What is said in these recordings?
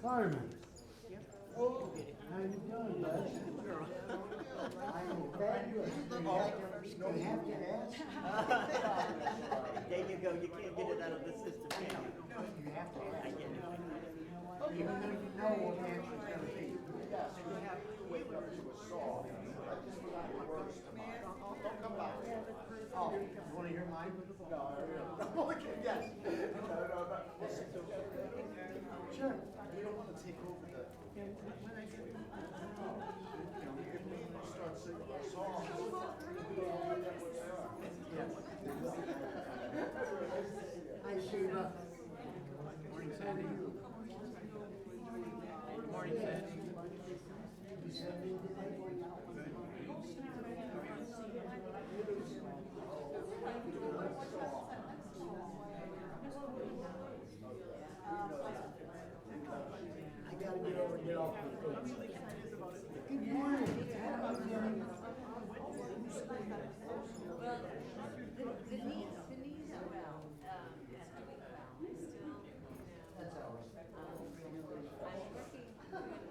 Fireman. Oh, how you doing, bud? I'm fabulous. Gonna have to ask. There you go. You can't get it out of the system, can you? You have to ask. I get it. Even though you know what the answer's gonna be. Yes, we have to wake up to a song. I just forgot the words to mine. Don't come back. Oh, you wanna hear mine? No, okay, yes. No. Listen, Sure. we don't want to take over the. When I get, if we start singing our songs, we don't forget what they are. Hi, Shiva. Morning, Sandy. Morning, Sandy. You sent me today? I gotta get over and get off the foot. Good morning. How are you doing? The knees are well. Still, That's all right. I'm working good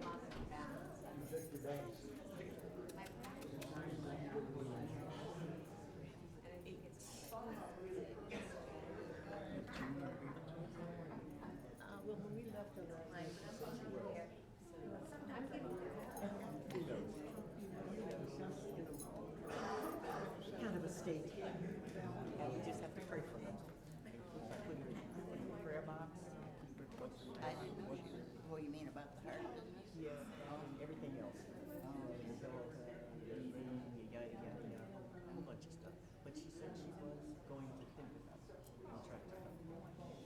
lots of balance. You took your bags. My practice, and I think it's well, when we left the line, I'm there. Sometimes I don't Kind of a state. You just have to pray for them. Put it in the prayer box. I didn't know what you mean about the heart. Yes, everything else. Breathing, yada, yada, yada. A whole bunch of stuff. But she said she was going to think about it and try to help.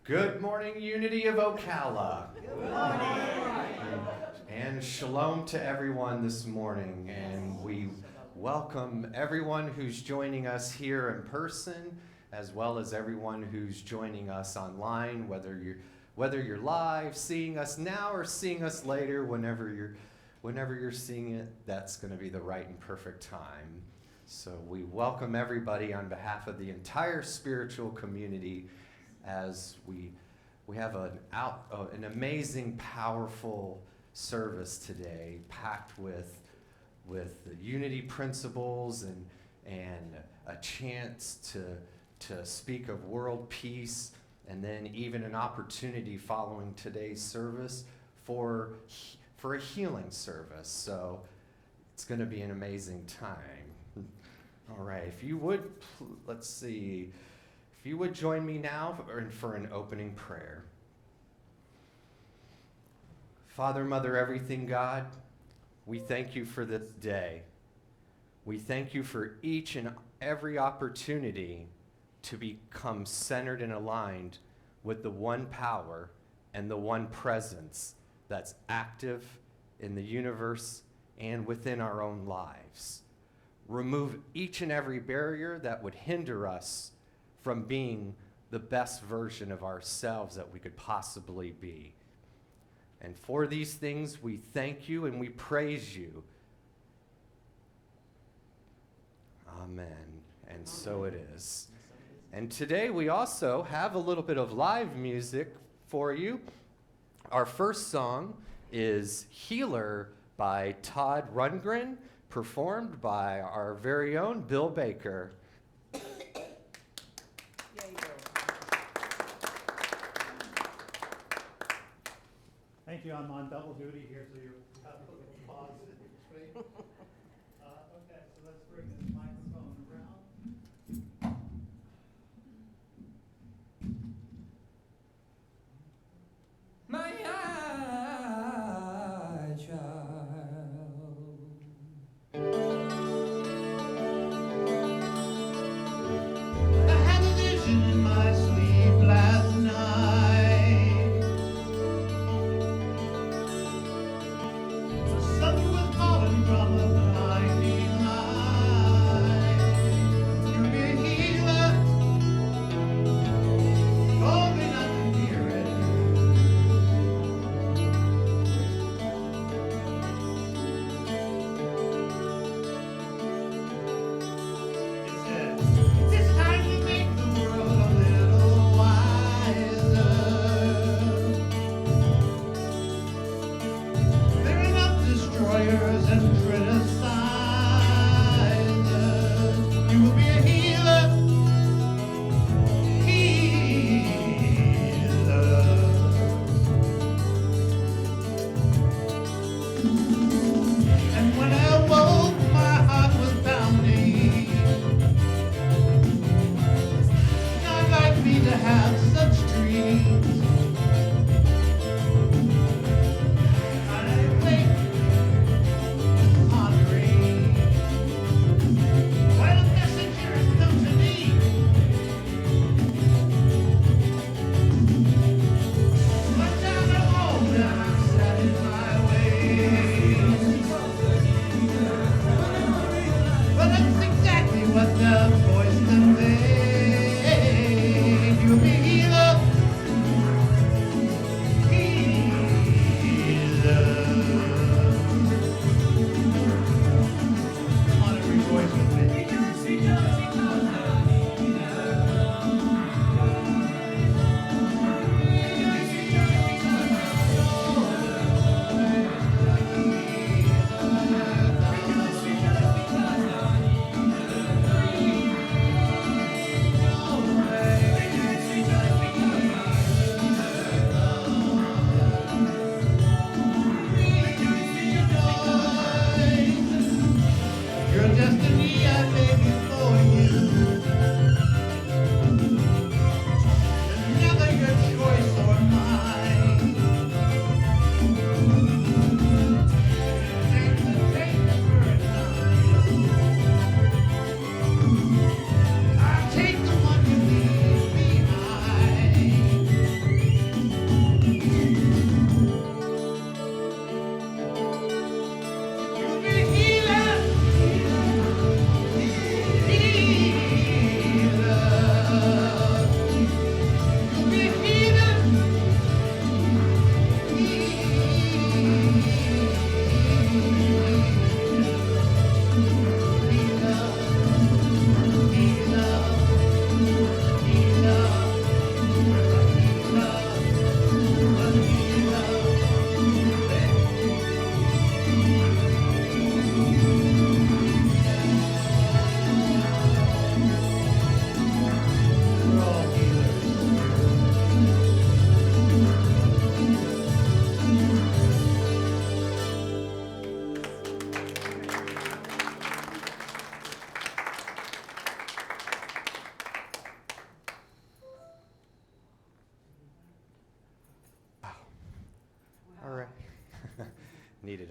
Good morning, Unity of Ocala. Good morning. And shalom to everyone this morning. And we welcome everyone who's joining us here in person, as well as everyone who's joining us online, whether you're live, seeing us now, or seeing us later. Whenever you're seeing it, that's going to be the right and perfect time. So we welcome everybody on behalf of the entire spiritual community, as we have an amazing, powerful service today, packed with the unity principles and a chance to speak of world peace, and then even an opportunity following today's service for a healing service. So it's going to be an amazing time. All right, if you would, let's see. If you would join me now for an opening prayer. Father, Mother, everything, God, we thank you for this day. We thank you for each and every opportunity to become centered and aligned with the one power and the one presence that's active in the universe and within our own lives. Remove each and every barrier that would hinder us from being the best version of ourselves that we could possibly be. And for these things, we thank you and we praise you. Amen. And so it is. And today we also have a little bit of live music for you. Our first song is Healer by Todd Rundgren, performed by our very own Bill Baker. Thank you. I'm on double duty here, so you have a little pause in between. Okay, so let's bring this microphone around. My child. I had a vision in my sleep last night.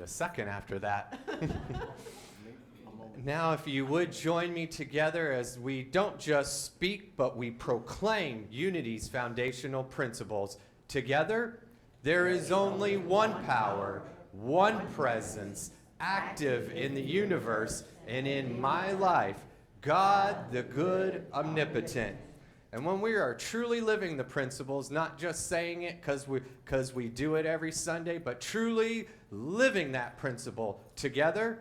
a second after that. Now, if you would join me together as we don't just speak, but we proclaim Unity's foundational principles. Together, there is only one power, one presence, active in the universe and in my life, God the good, omnipotent. And when we are truly living the principles, not just saying it because we do it every Sunday, but truly living that principle together,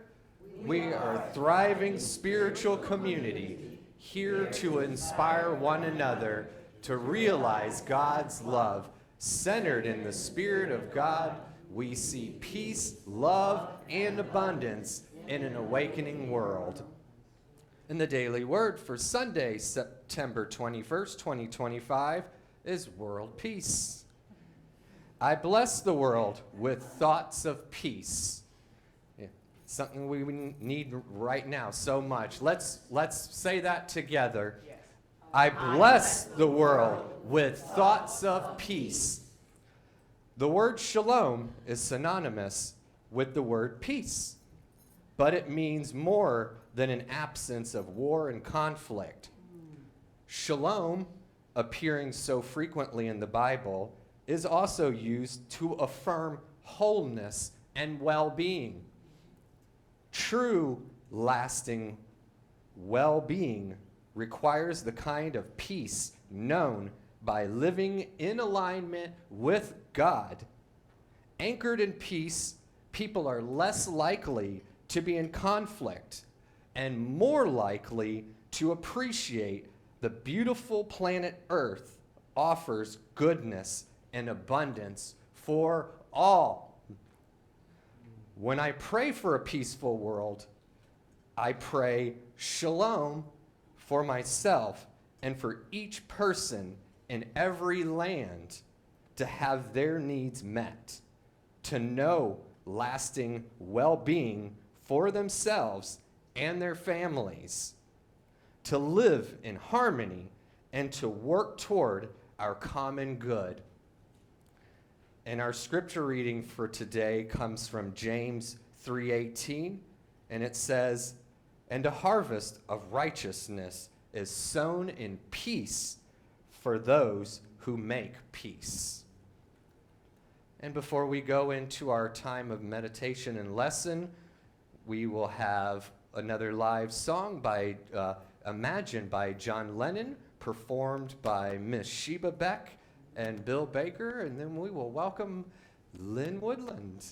we are a thriving spiritual community here to inspire one another to realize God's love. Centered in the Spirit of God, we see peace, love, and abundance in an awakening world. And the daily word for Sunday, September 21st, 2025, is world peace. I bless the world with thoughts of peace. Something we need right now so much. Let's say that together. Yes. I bless the world with thoughts of peace. The word shalom is synonymous with the word peace, but it means more than an absence of war and conflict. Shalom, appearing so frequently in the Bible, is also used to affirm wholeness and well-being. True, lasting well-being requires the kind of peace known by living in alignment with God. Anchored in peace, people are less likely to be in conflict and more likely to appreciate the beautiful planet Earth offers goodness and abundance for all. When I pray for a peaceful world, I pray shalom for myself and for each person in every land to have their needs met, to know lasting well-being for themselves and their families, to live in harmony and to work toward our common good. And our scripture reading for today comes from James 3:18, and it says, "And a harvest of righteousness is sown in peace for those who make peace." And before we go into our time of meditation and lesson, we will have another live song by Imagine by John Lennon, performed by Miss Sheba Beck and Bill Baker, and then we will welcome Lynn Woodland.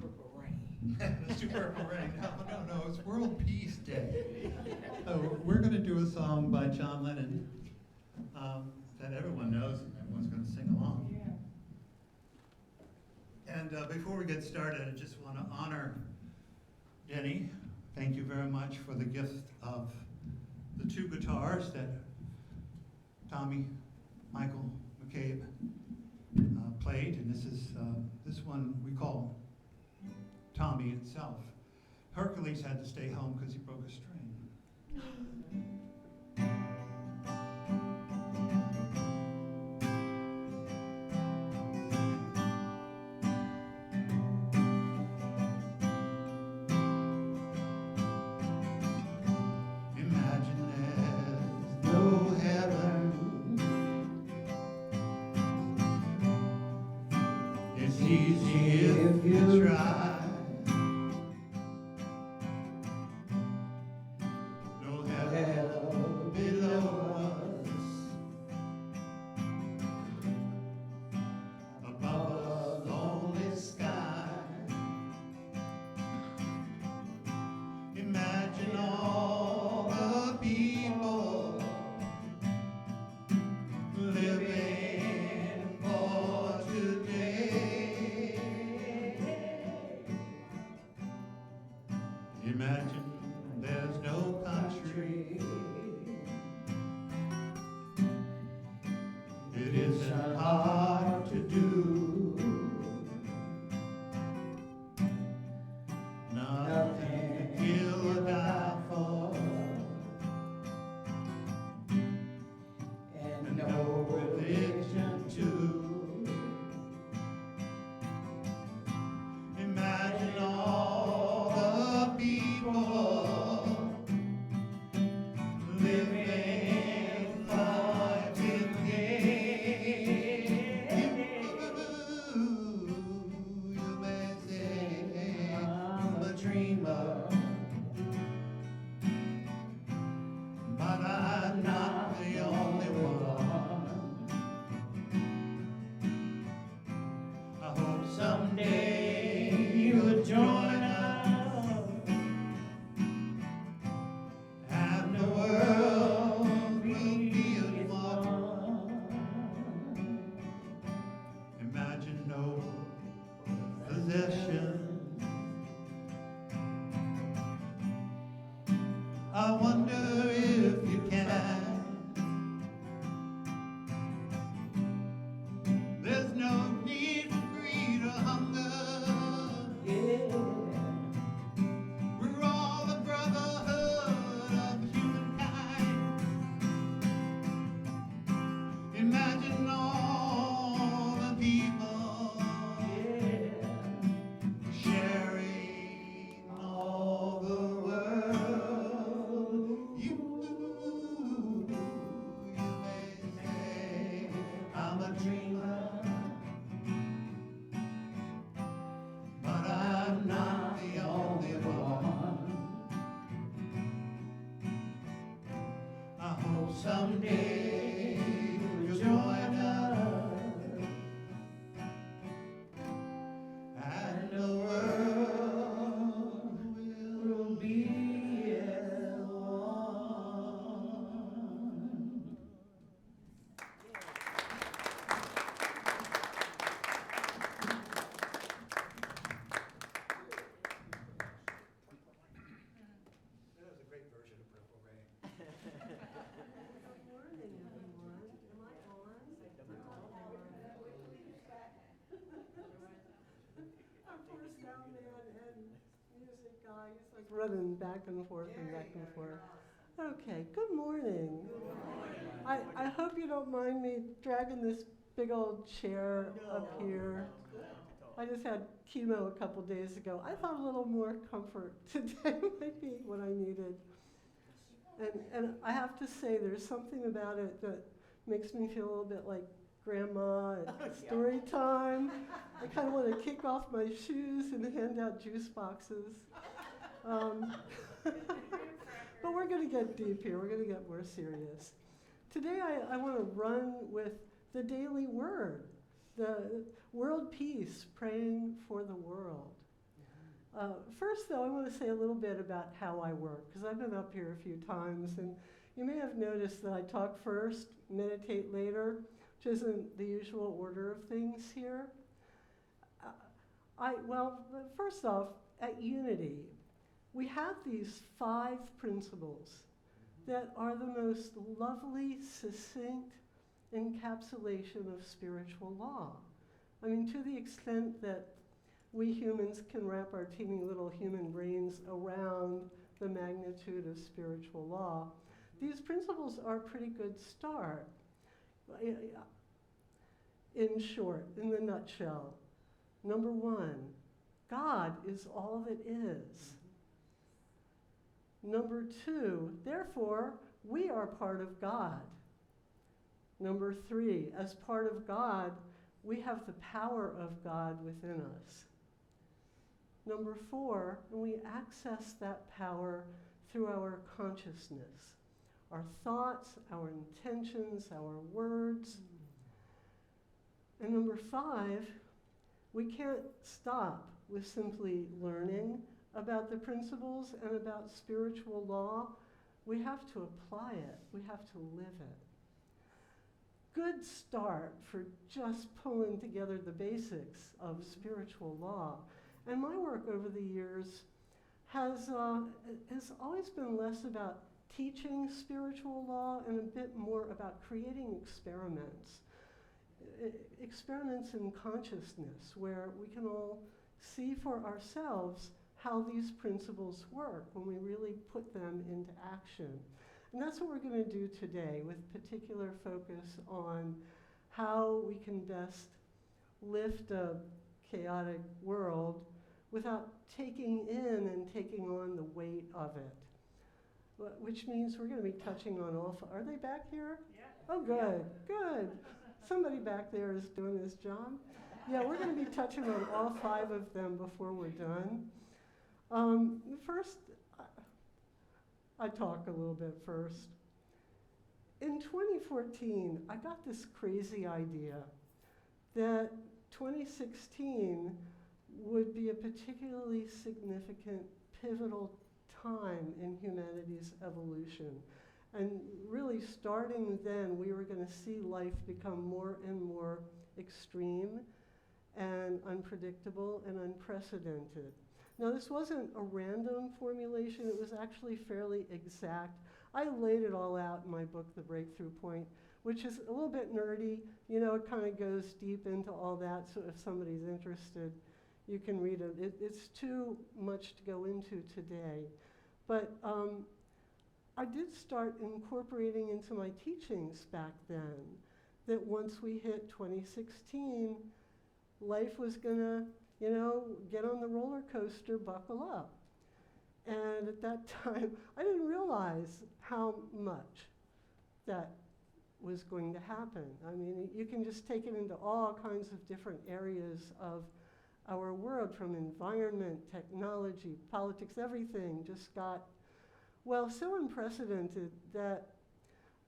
Purple rain. Let's do Purple Rain. No, it's World Peace Day. So we're going to do a song by John Lennon that everyone knows and everyone's going to sing along. And before we get started, I just want to honor Denny. Thank you very much for the gift of the two guitars that Tommy, Michael, McCabe played, and this one we call Tommy itself. Hercules had to stay home because he broke a string. Imagine there's no heaven. It's easy if you try. No hell below us, above a lonely sky. Imagine all the people living for today. isn't hard to do. Nothing to kill or die for, and no religion too. Imagine all the people living life in you may say I'm a dreamer, but I'm not the only one. I hope someday you'll join us, and the world will be as one. Imagine no possession. I wonder if you can. There's no need for greed or hunger. We're all a brotherhood of humankind. Imagine all the people sharing all the world. You may say I'm a dreamer, but I'm not the only one. I hope someday you'll join us, and the world will be as one. That was a great version of Purple Rain. Good morning, everyone. Am I on? Our poor sound man and music guy is like running back and forth and back and forth. Okay, good morning. I hope you don't mind me dragging this big old chair up here. I just had chemo a couple days ago. I thought a little more comfort today might be what I needed. And I have to say, there's something about it that makes me feel a little bit like grandma at story time. I kind of want to kick off my shoes and hand out juice boxes. But we're going to get deep here. We're going to get more serious. Today I want to run with the daily word, the world peace, praying for the world. First, though, I want to say a little bit about how I work, because I've been up here a few times, and you may have noticed that I talk first, meditate later, which isn't the usual order of things here. Well, first off, at Unity, we have these 5 principles that are the most lovely, succinct encapsulation of spiritual law. I mean, to the extent that we humans can wrap our teeny little human brains around the magnitude of spiritual law, these principles are a pretty good start. In short, in the nutshell, number 1, God is all that is. Number 2, therefore, we are part of God. Number 3, as part of God, we have the power of God within us. Number 4, we access that power through our consciousness, our thoughts, our intentions, our words. And number 5, we can't stop with simply learning about the principles and about spiritual law. We have to apply it. We have to live it. Good start for just pulling together the basics of spiritual law. And my work over the years has always been less about teaching spiritual law and a bit more about creating experiments. experiments in consciousness where we can all see for ourselves how these principles work when we really put them into action. And that's what we're going to do today, with particular focus on how we can best lift a chaotic world without taking in and taking on the weight of it. Which means we're going to be touching on all are they back here? Yeah. Oh, good, good. Somebody back there is doing this job. Yeah, we're going to be touching on all 5 of them before we're done. First, I talk a little bit first. In 2014, I got this crazy idea that 2016 would be a particularly significant, pivotal time in humanity's evolution. And really starting then, we were going to see life become more and more extreme and unpredictable and unprecedented. Now, this wasn't a random formulation. It was actually fairly exact. I laid it all out in my book, The Breakthrough Point, which is a little bit nerdy. You know, it kind of goes deep into all that, so if somebody's interested, you can read it. It's too much to go into today. But I did start incorporating into my teachings back then that once we hit 2016, life was going to, you know, get on the roller coaster, buckle up. And at that time, I didn't realize how much that was going to happen. I mean, you can just take it into all kinds of different areas of our world, from environment, technology, politics, everything just got, well, so unprecedented that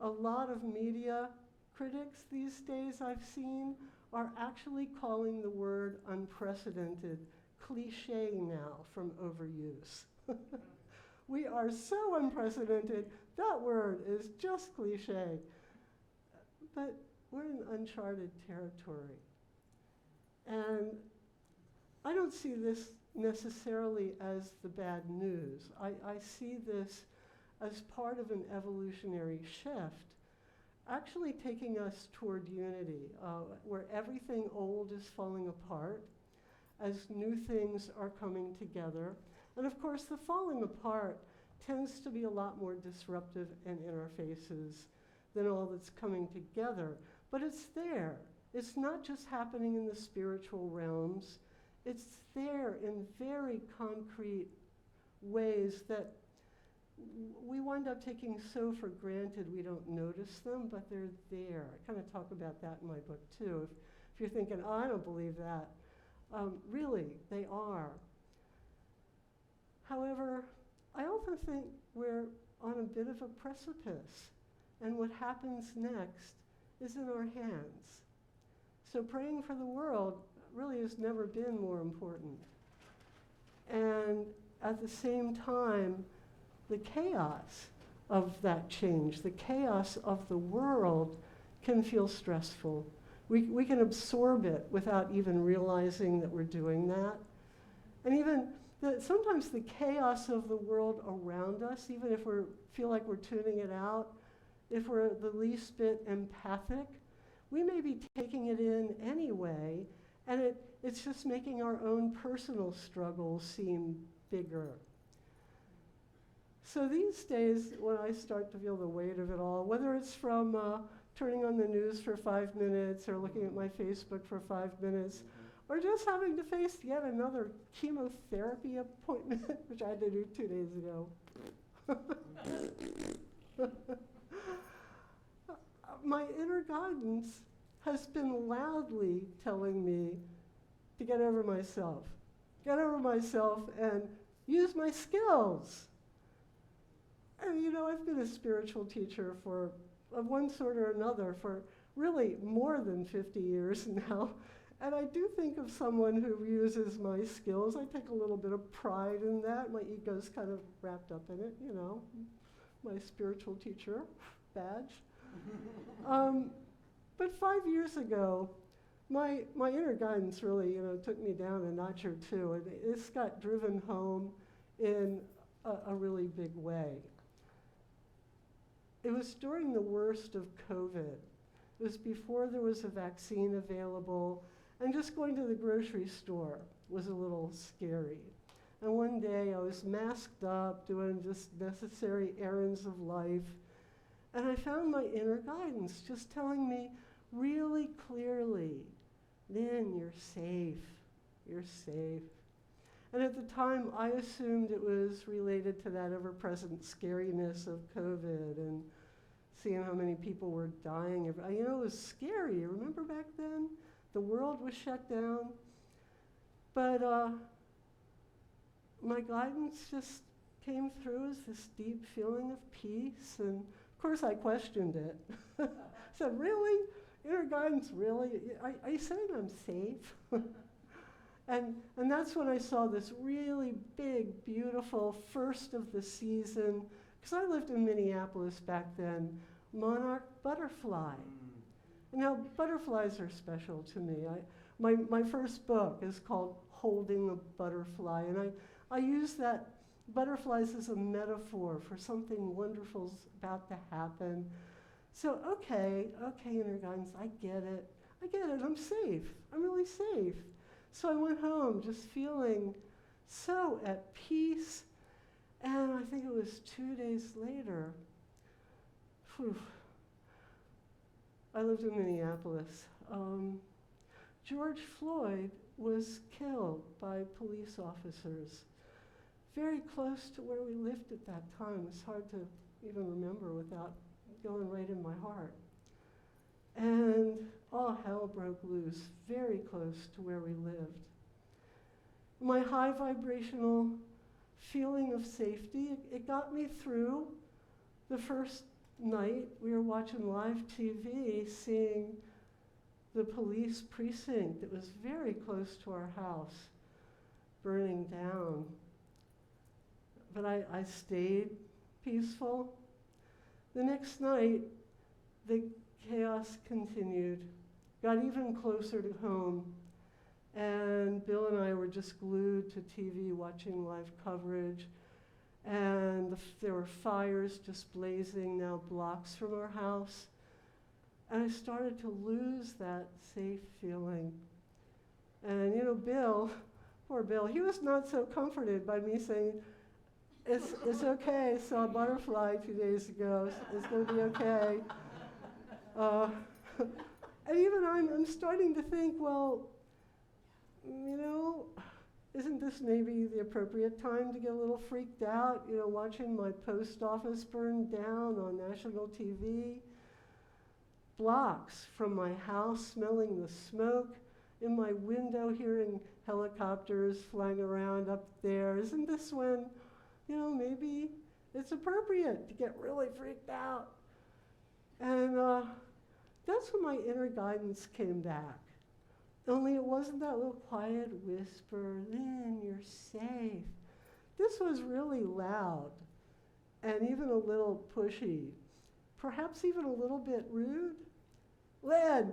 a lot of media critics these days I've seen are actually calling the word unprecedented cliche now from overuse. We are so unprecedented, that word is just cliche. But we're in uncharted territory. And I don't see this necessarily as the bad news. I see this as part of an evolutionary shift, actually taking us toward unity, where everything old is falling apart as new things are coming together. And of course, the falling apart tends to be a lot more disruptive and in our faces than all that's coming together. But it's there. It's not just happening in the spiritual realms. It's there in very concrete ways that we wind up taking so for granted we don't notice them, but they're there. I kind of talk about that in my book too. If you're thinking, oh, I don't believe that. Really, they are. However, I often think we're on a bit of a precipice, and what happens next is in our hands. So praying for the world really has never been more important. And at the same time, the chaos of that change, the chaos of the world, can feel stressful. We can absorb it without even realizing that we're doing that. And even sometimes the chaos of the world around us, even if we feel like we're tuning it out, if we're the least bit empathic, we may be taking it in anyway, and it's just making our own personal struggles seem bigger. So these days, when I start to feel the weight of it all, whether it's from turning on the news for 5 minutes or looking at my Facebook for 5 minutes, or just having to face yet another chemotherapy appointment, which I had to do 2 days ago. My inner guidance has been loudly telling me to get over myself and use my skills. And you know, I've been a spiritual teacher of one sort or another for really more than 50 years now. And I do think of someone who uses my skills. I take a little bit of pride in that. My ego's kind of wrapped up in it, you know, my spiritual teacher badge. But 5 years ago, my inner guidance really, you know, took me down a notch or two, and this got driven home in a really big way. It was during the worst of COVID It was before there was a vaccine available, and just going to the grocery store was a little scary. And one day I was masked up, doing just necessary errands of life, and I found my inner guidance just telling me really clearly, Lynn, you're safe. You're safe. And at the time, I assumed it was related to that ever-present scariness of COVID and seeing how many people were dying. You know, it was scary. Remember back then? The world was shut down. But my guidance just came through as this deep feeling of peace. And of course, I questioned it. I said, really? Inner guidance, really? Are you saying I'm safe? And that's when I saw this really big, beautiful, first of the season, because I lived in Minneapolis back then, monarch butterfly. And now butterflies are special to me. My first book is called Holding a Butterfly, and I use that butterflies as a metaphor for something wonderful's about to happen. So, okay, inner guidance, I get it, I'm safe, I'm really safe. So I went home just feeling so at peace, and I think it was 2 days later, I lived in Minneapolis. George Floyd was killed by police officers very close to where we lived at that time. It's hard to even remember without going right in my heart. And all hell broke loose, very close to where we lived. My high vibrational feeling of safety, it got me through the first night. We were watching live TV, seeing the police precinct that was very close to our house burning down. But I stayed peaceful. The next night, the chaos continued, got even closer to home, and Bill and I were just glued to TV watching live coverage, and there were fires just blazing now blocks from our house, and I started to lose that safe feeling. And you know, Bill, poor Bill, he was not so comforted by me saying, it's okay, I saw a butterfly 2 days ago, it's gonna be okay. And even I'm starting to think, well, you know, isn't this maybe the appropriate time to get a little freaked out, you know, watching my post office burn down on national TV? Blocks from my house, smelling the smoke, in my window hearing helicopters flying around up there. Isn't this when, you know, maybe it's appropriate to get really freaked out? And that's when my inner guidance came back. Only it wasn't that little quiet whisper, Lynn, you're safe. This was really loud and even a little pushy, perhaps even a little bit rude. Lynn,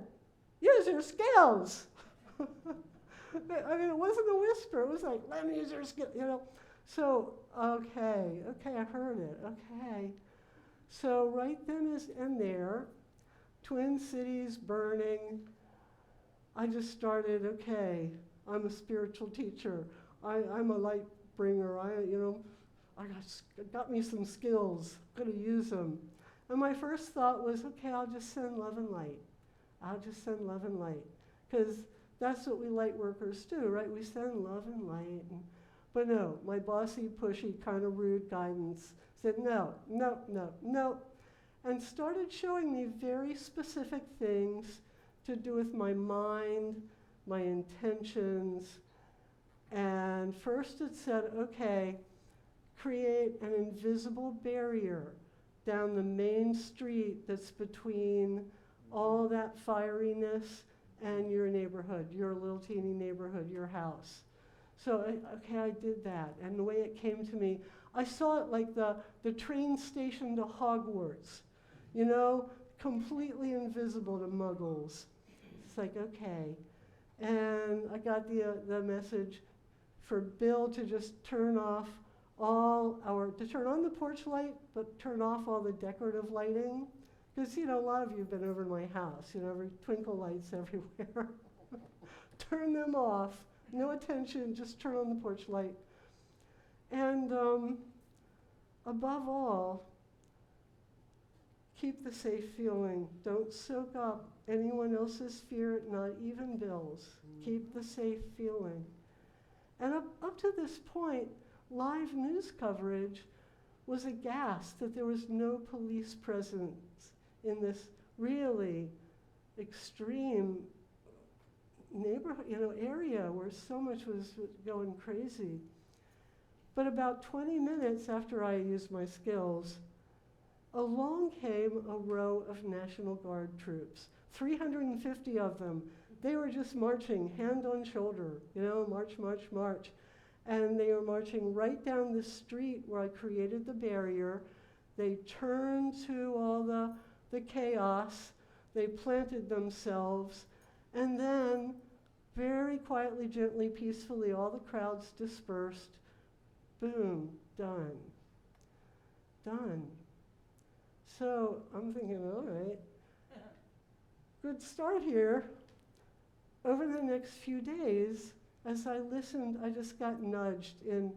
use your skills. I mean, it wasn't a whisper. It was like, Lynn, use your skills, you know. So, okay, I heard it, okay. So right then and there, Twin Cities burning, I just started, okay, I'm a spiritual teacher. I'm a light bringer. I got me some skills, gonna use them. And my first thought was, okay, I'll just send love and light. I'll just send love and light. Because that's what we light workers do, right? We send love and light. But no, my bossy, pushy, kind of rude guidance said no, and started showing me very specific things to do with my mind, my intentions. And first it said, okay, create an invisible barrier down the main street that's between all that fieriness and your neighborhood, your little teeny neighborhood, your house. So, okay, I did that. And the way it came to me, I saw it like the train station to Hogwarts, you know, completely invisible to muggles. It's like, okay. And I got the message for Bill to just turn off to turn on the porch light, but turn off all the decorative lighting, Because, you know, a lot of you have been over to my house, you know, every twinkle lights everywhere. Turn them off. No attention, just turn on the porch light. And above all, keep the safe feeling. Don't soak up anyone else's fear, not even Bill's. Keep the safe feeling. And up to this point, live news coverage was aghast that there was no police presence in this really extreme neighborhood, you know, area where so much was going crazy. But about 20 minutes after I used my skills, along came a row of National Guard troops, 350 of them. They were just marching, hand on shoulder, you know, march, march, march. And they were marching right down the street where I created the barrier. They turned to all the chaos. They planted themselves. And then, very quietly, gently, peacefully, all the crowds dispersed. Boom, done. Done. So I'm thinking, all right, good start here. Over the next few days, as I listened, I just got nudged in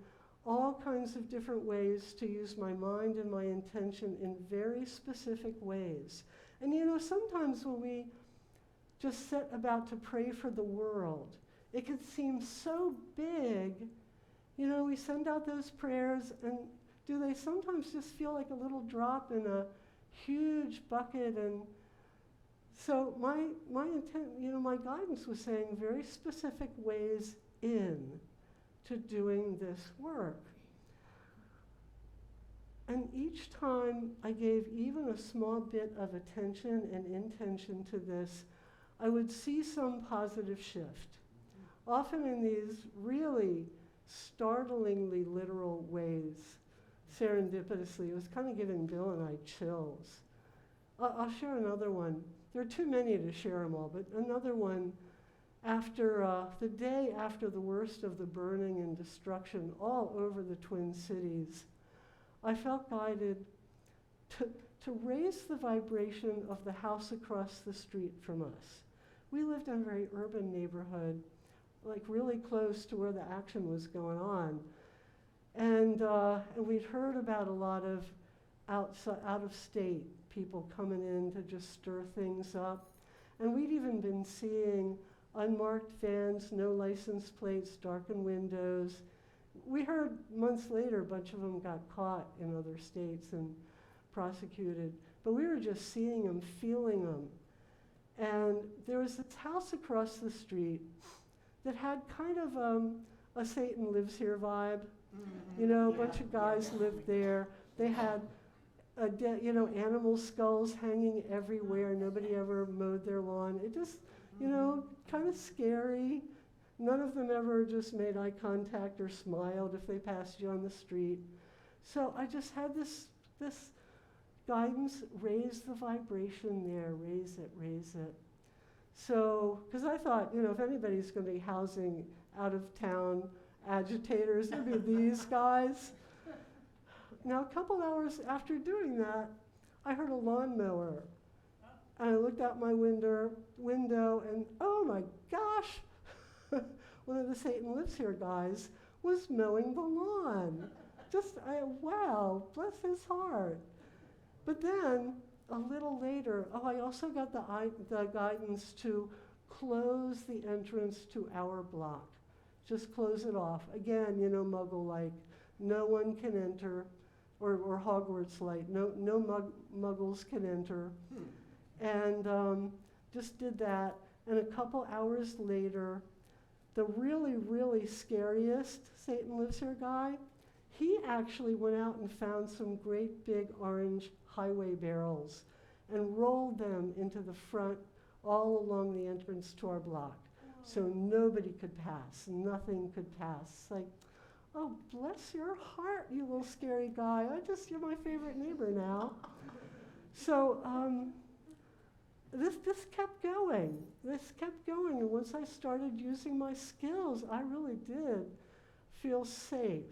all kinds of different ways to use my mind and my intention in very specific ways. And you know, sometimes when we just set about to pray for the world, it could seem so big. You know, we send out those prayers, and do they sometimes just feel like a little drop in a huge bucket? And so my intent, you know, my guidance was saying very specific ways in to doing this work. And each time I gave even a small bit of attention and intention to this, I would see some positive shift. Often in these really startlingly literal ways, serendipitously. It was kind of giving Bill and I chills. I'll share another one. There are too many to share them all, but another one, after the day after the worst of the burning and destruction all over the Twin Cities, I felt guided to raise the vibration of the house across the street from us. We lived in a very urban neighborhood, like really close to where the action was going on. And we'd heard about a lot of out-of-state people coming in to just stir things up. And we'd even been seeing unmarked vans, no license plates, darkened windows. We heard months later a bunch of them got caught in other states and prosecuted. But we were just seeing them, feeling them. And there was this house across the street that had kind of a Satan lives here vibe. You know, a bunch of guys lived there. They had, animal skulls hanging everywhere. Nobody ever mowed their lawn. It just, you know, kind of scary. None of them ever just made eye contact or smiled if they passed you on the street. So I just had this guidance, raise the vibration there, raise it, raise it. So, because I thought, you know, if anybody's going to be housing out-of-town agitators, it'd be these guys. Now, a couple hours after doing that, I heard a lawnmower. And I looked out my window, and oh my gosh, one of the Satan Lives Here guys was mowing the lawn. Wow, bless his heart. But then, a little later, I also got the guidance to close the entrance to our block. Just close it off. Again, you know, Muggle-like. No one can enter, or Hogwarts-like. No Muggles can enter. And just did that. And a couple hours later, the really, really scariest Satan Lives Here guy, he actually went out and found some great big orange highway barrels and rolled them into the front all along the entrance to our block. So nobody could pass, nothing could pass. It's like, oh, bless your heart, you little scary guy. You're my favorite neighbor now. So this kept going. This kept going. And once I started using my skills, I really did feel safe.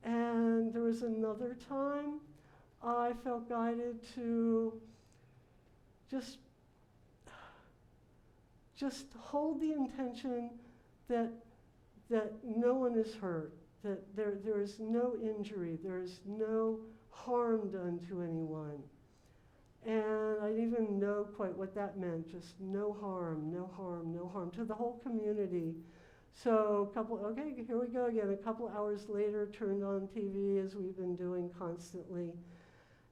And there was another time I felt guided to just hold the intention that no one is hurt, that there is no injury, there is no harm done to anyone. And I didn't even know quite what that meant, just no harm, no harm, no harm to the whole community. So okay, here we go again. A couple hours later, turned on TV as we've been doing constantly.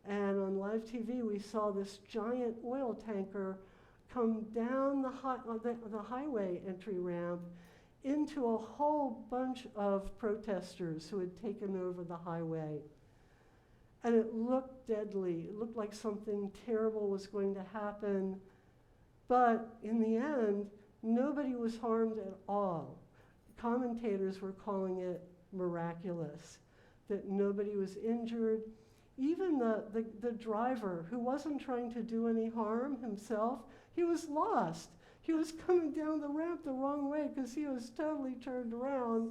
And on live TV, we saw this giant oil tanker come down the highway entry ramp into a whole bunch of protesters who had taken over the highway. And it looked deadly. It looked like something terrible was going to happen. But in the end, nobody was harmed at all. Commentators were calling it miraculous, that nobody was injured. Even the driver, who wasn't trying to do any harm himself, he was lost. He was coming down the ramp the wrong way because he was totally turned around.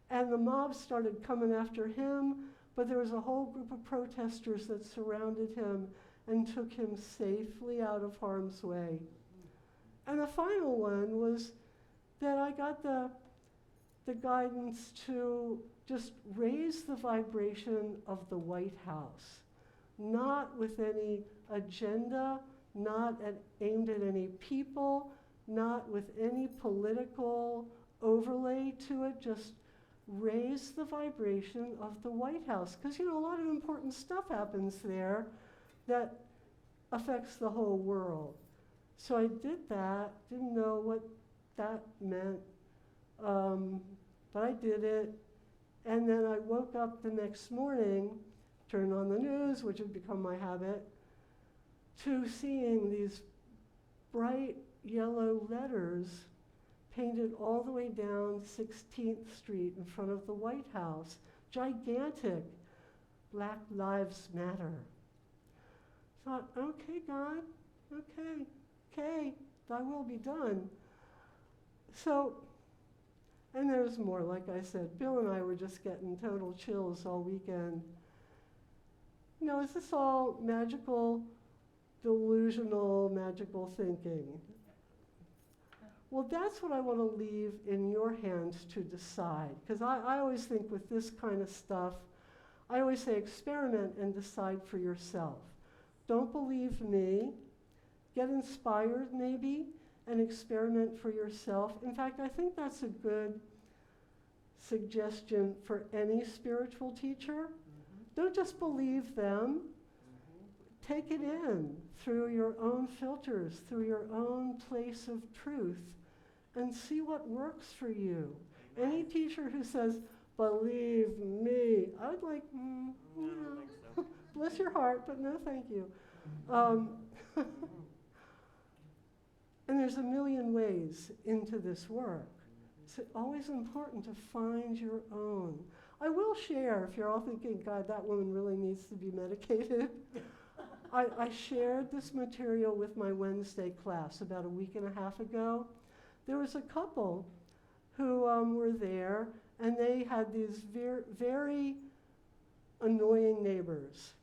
And the mob started coming after him, but there was a whole group of protesters that surrounded him and took him safely out of harm's way. And the final one was that I got the guidance to just raise the vibration of the White House, not with any agenda, not aimed at any people, not with any political overlay to it, just raise the vibration of the White House. Because, a lot of important stuff happens there that affects the whole world. So I did that, didn't know what that meant, but I did it. And then I woke up the next morning, turned on the news, which had become my habit, to seeing these bright yellow letters painted all the way down 16th Street in front of the White House. Gigantic. Black Lives Matter. Thought, okay, God, okay, thy will be done. So, and there's more, like I said. Bill and I were just getting total chills all weekend. Is this all magical, delusional, magical thinking? Well, that's what I want to leave in your hands to decide. Because I always think with this kind of stuff, I always say experiment and decide for yourself. Don't believe me. Get inspired maybe and experiment for yourself. In fact, I think that's a good suggestion for any spiritual teacher. Don't just believe them. Take it in through your own filters, through your own place of truth, and see what works for you. Any teacher who says, believe me, I would like, I don't think so. bless your heart, but no thank you. And there's a million ways into this work. It's always important to find your own. I will share, if you're all thinking, God, that woman really needs to be medicated. I shared this material with my Wednesday class about a week and a half ago. There was a couple who were there, and they had these very annoying neighbors,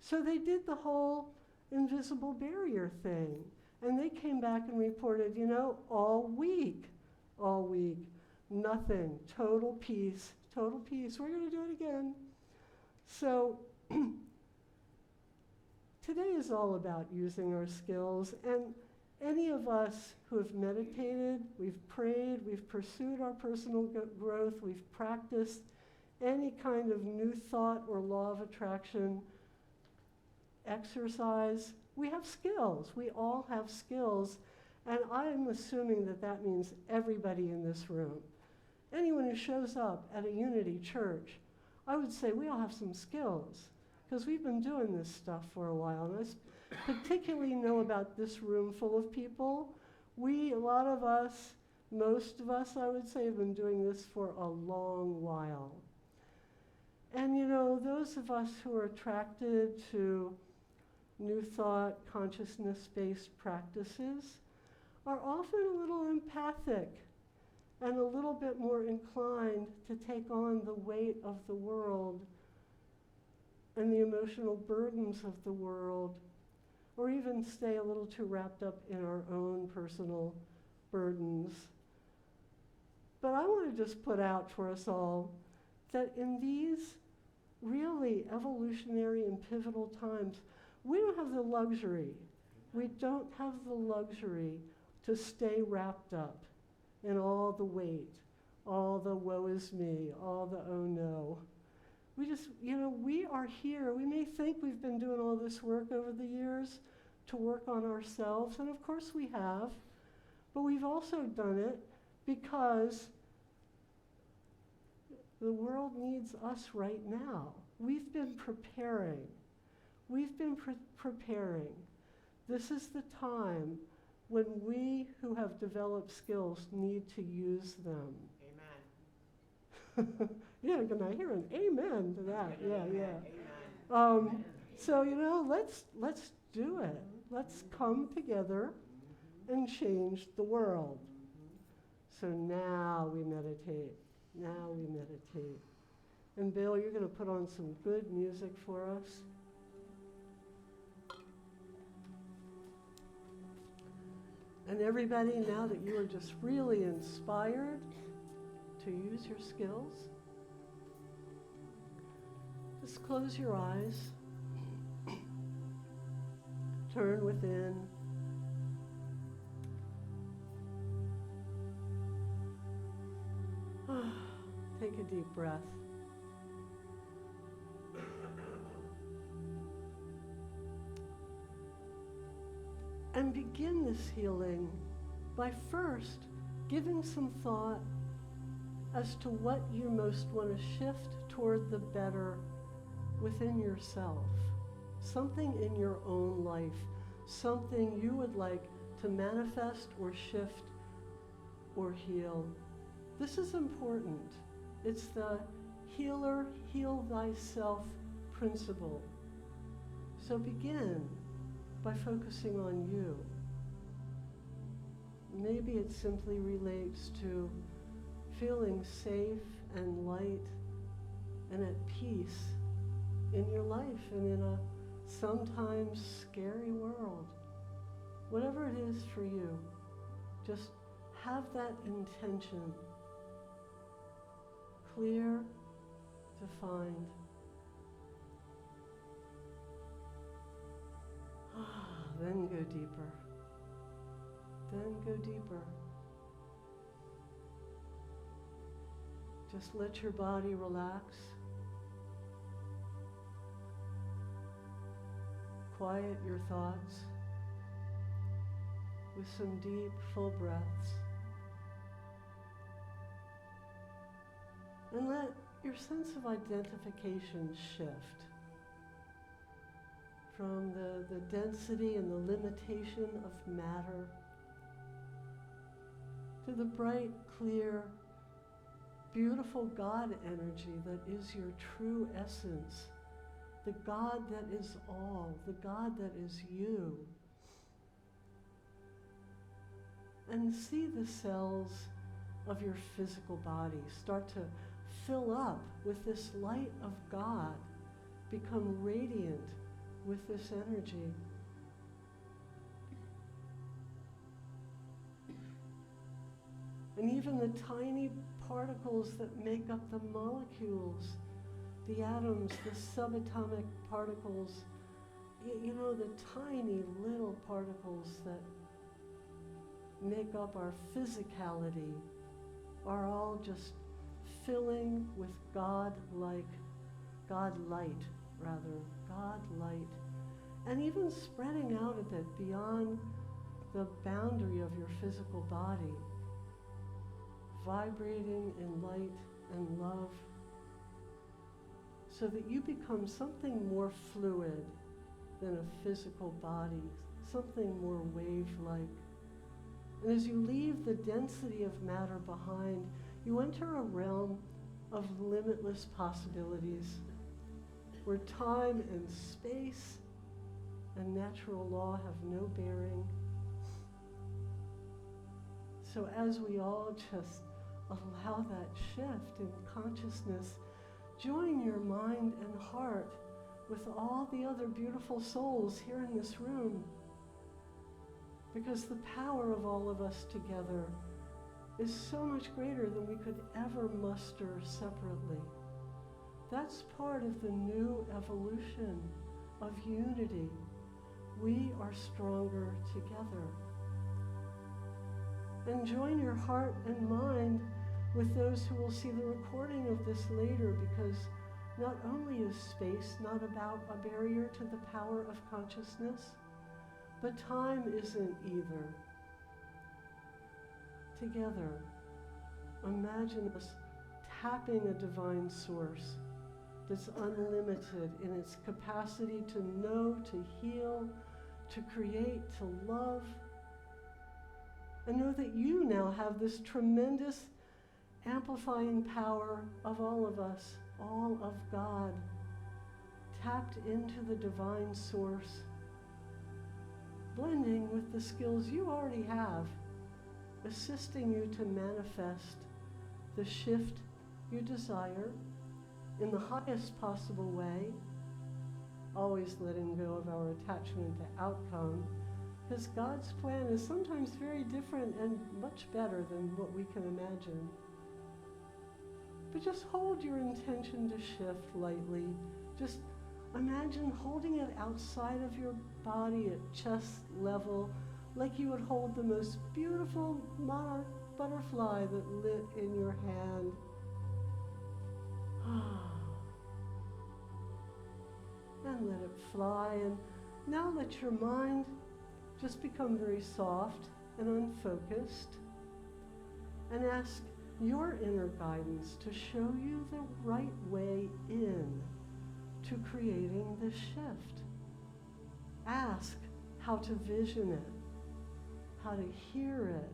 So they did the whole invisible barrier thing. And they came back and reported, all week, nothing, total peace. We're going to do it again. So today is all about using our skills. And any of us who have meditated, we've prayed, we've pursued our personal growth, we've practiced any kind of new thought or law of attraction exercise, we have skills. We all have skills. And I'm assuming that means everybody in this room. Anyone who shows up at a Unity church, I would say we all have some skills because we've been doing this stuff for a while. And I particularly know about this room full of people. A lot of us, most of us, I would say, have been doing this for a long while. And those of us who are attracted to New Thought, consciousness-based practices are often a little empathic and a little bit more inclined to take on the weight of the world and the emotional burdens of the world, or even stay a little too wrapped up in our own personal burdens. But I want to just put out for us all that in these really evolutionary and pivotal times, we don't have the luxury. We don't have the luxury to stay wrapped up in all the weight, all the woe is me, all the oh no. We just, we are here. We may think we've been doing all this work over the years to work on ourselves, and of course we have, but we've also done it because the world needs us right now. We've been preparing. We've been preparing. This is the time when we who have developed skills need to use them. Amen. Yeah, can I hear an amen to that? Yeah, yeah. Amen. So, let's do it. Let's come together and change the world. So now we meditate. Now we meditate. And Bill, you're going to put on some good music for us. And everybody, now that you are just really inspired to use your skills, just close your eyes. Turn within. Take a deep breath. And begin this healing by first giving some thought as to what you most want to shift toward the better within yourself. Something in your own life, something you would like to manifest or shift or heal. This is important. It's the healer, heal thyself principle. So begin by focusing on you. Maybe it simply relates to feeling safe and light and at peace in your life and in a sometimes scary world. Whatever it is for you, just have that intention clear, defined. Then go deeper. Then go deeper. Just let your body relax. Quiet your thoughts with some deep, full breaths. And let your sense of identification shift from the density and the limitation of matter to the bright, clear, beautiful God energy that is your true essence, the God that is all, the God that is you. And see the cells of your physical body start to fill up with this light of God, become radiant with this energy. And even the tiny particles that make up the molecules, the atoms, the subatomic particles, the tiny little particles that make up our physicality are all just filling with God light, and even spreading out a bit beyond the boundary of your physical body, vibrating in light and love, so that you become something more fluid than a physical body, something more wave-like. And as you leave the density of matter behind, you enter a realm of limitless possibilities, where time and space and natural law have no bearing. So as we all just allow that shift in consciousness, join your mind and heart with all the other beautiful souls here in this room. Because the power of all of us together is so much greater than we could ever muster separately. That's part of the new evolution of unity. We are stronger together. And join your heart and mind with those who will see the recording of this later, because not only is space not about a barrier to the power of consciousness, but time isn't either. Together, imagine us tapping a divine source that's unlimited in its capacity to know, to heal, to create, to love. And know that you now have this tremendous amplifying power of all of us, all of God, tapped into the divine source, blending with the skills you already have, assisting you to manifest the shift you desire in the highest possible way, always letting go of our attachment to outcome, because God's plan is sometimes very different and much better than what we can imagine. But just hold your intention to shift lightly. Just imagine holding it outside of your body at chest level, like you would hold the most beautiful monarch butterfly that lit in your hand. And let it fly. And now let your mind just become very soft and unfocused, and ask your inner guidance to show you the right way in to creating this shift. Ask how to vision it, how to hear it,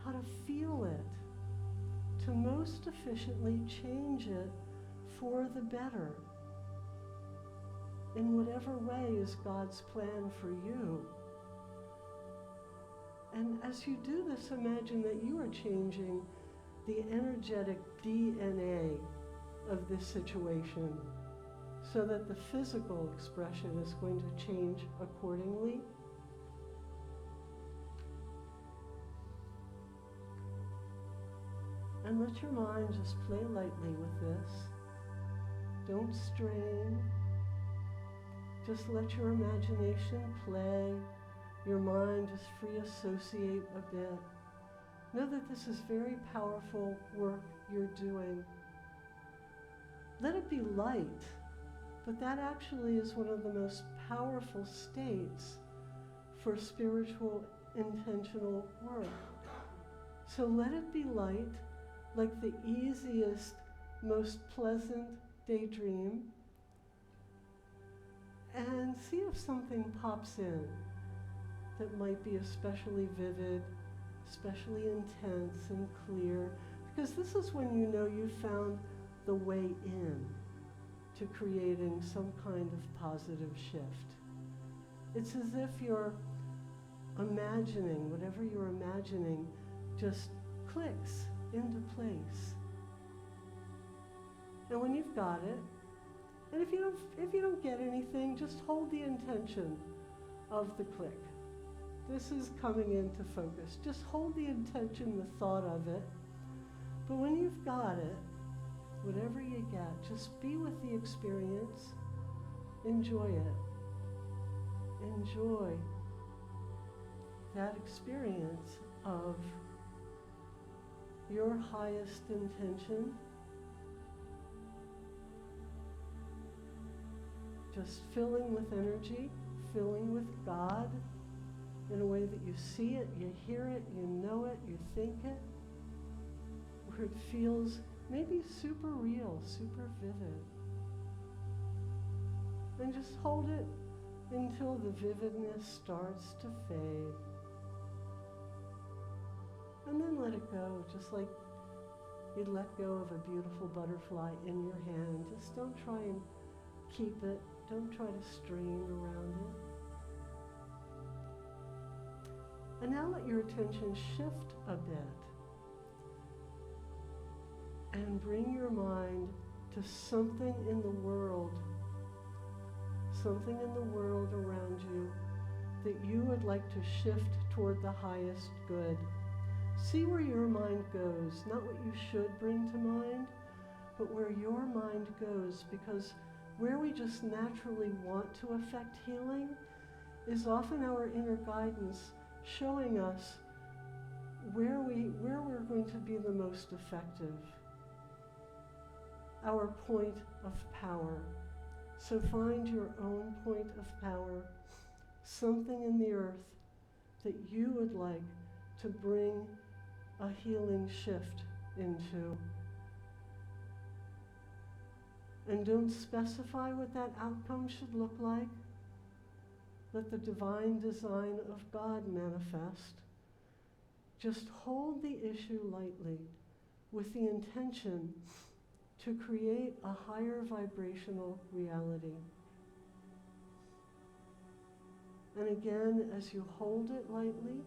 how to feel it, to most efficiently change it for the better, in whatever way is God's plan for you. And as you do this, imagine that you are changing the energetic DNA of this situation, so that the physical expression is going to change accordingly. And let your mind just play lightly with this. Don't strain. Just let your imagination play. Your mind just free associate a bit. Know that this is very powerful work you're doing. Let it be light, but that actually is one of the most powerful states for spiritual intentional work. So let it be light, like the easiest, most pleasant daydream, and see if something pops in that might be especially vivid, especially intense and clear, because this is when you know you found the way in to creating some kind of positive shift. It's as if you're imagining, whatever you're imagining just clicks into place. And when you've got it, and if you don't get anything, just hold the intention of the click. This is coming into focus. Just hold the intention, the thought of it. But when you've got it, whatever you get, just be with the experience. Enjoy it. Enjoy that experience of your highest intention. Just filling with energy, filling with God, in a way that you see it, you hear it, you know it, you think it, where it feels maybe super real, super vivid. And just hold it until the vividness starts to fade. And then let it go, just like you'd let go of a beautiful butterfly in your hand. Just don't try and keep it. Don't try to strain around it. And now let your attention shift a bit and bring your mind to something in the world something in the world around you that you would like to shift toward the highest good. See where your mind goes, not what you should bring to mind, but where your mind goes, because where we just naturally want to affect healing is often our inner guidance showing us where we're going to be the most effective, our point of power. So find your own point of power, something in the earth that you would like to bring a healing shift into. And don't specify what that outcome should look like. Let the divine design of God manifest. Just hold the issue lightly with the intention to create a higher vibrational reality. And again, as you hold it lightly,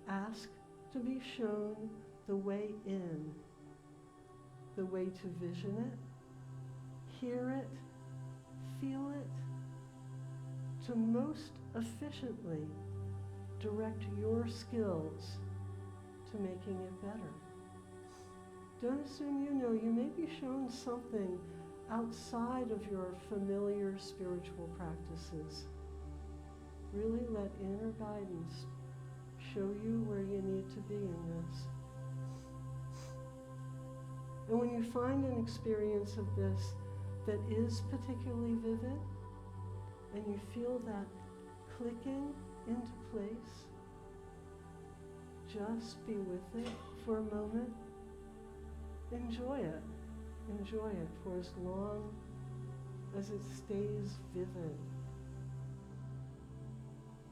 ask to be shown the way in, the way to vision it, hear it, feel it, to most efficiently direct your skills to making it better. Don't assume you know. You may be shown something outside of your familiar spiritual practices. Really let inner guidance show you where you need to be in this. And when you find an experience of this that is particularly vivid, and you feel that clicking into place, just be with it for a moment. Enjoy it. Enjoy it for as long as it stays vivid.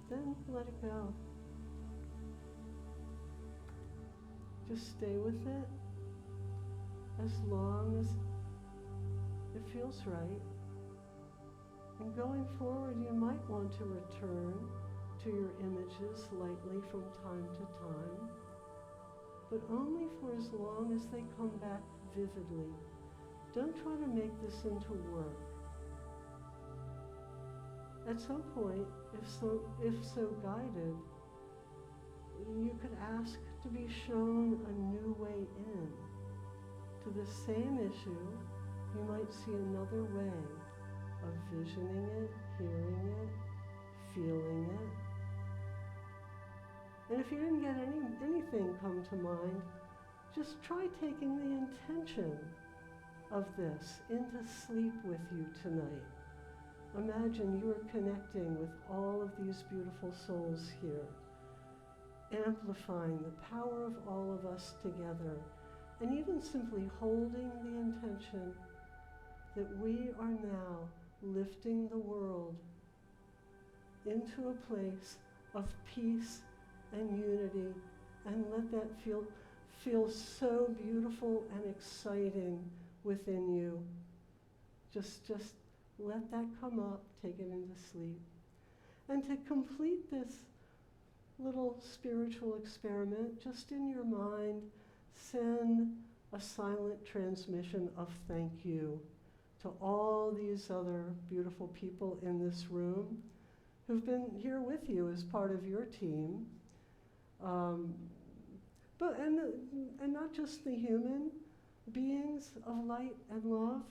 Then let it go. Just stay with it as long as it feels right. And going forward, you might want to return to your images lightly from time to time, but only for as long as they come back vividly. Don't try to make this into work. At some point, if so guided, you could ask to be shown a new way in. To the same issue, you might see another way of visioning it, hearing it, feeling it. And if you didn't get anything come to mind, just try taking the intention of this into sleep with you tonight. Imagine you are connecting with all of these beautiful souls here, amplifying the power of all of us together, and even simply holding the intention that we are now lifting the world into a place of peace and unity, and let that feel so beautiful and exciting within you. Just let that come up, take it into sleep. And to complete this little spiritual experiment, just in your mind, send a silent transmission of thank you to all these other beautiful people in this room who've been here with you as part of your team. And not just the human beings of light and love,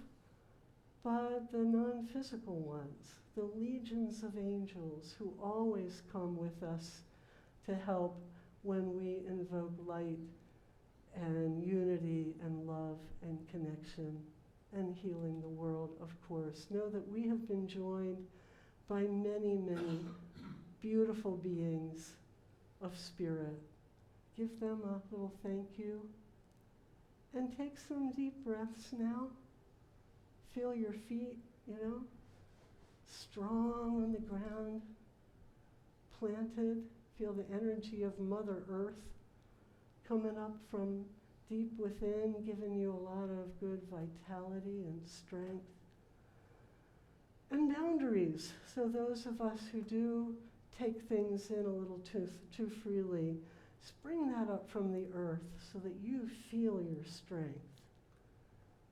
but the non-physical ones, the legions of angels who always come with us to help when we invoke light and unity and love and connection and healing the world, of course. Know that we have been joined by many, many beautiful beings of spirit. Give them a little thank you. And take some deep breaths now. Feel your feet, strong on the ground, planted. Feel the energy of Mother Earth coming up from deep within, giving you a lot of good vitality and strength. And boundaries. So those of us who do take things in a little too freely, bring that up from the earth so that you feel your strength.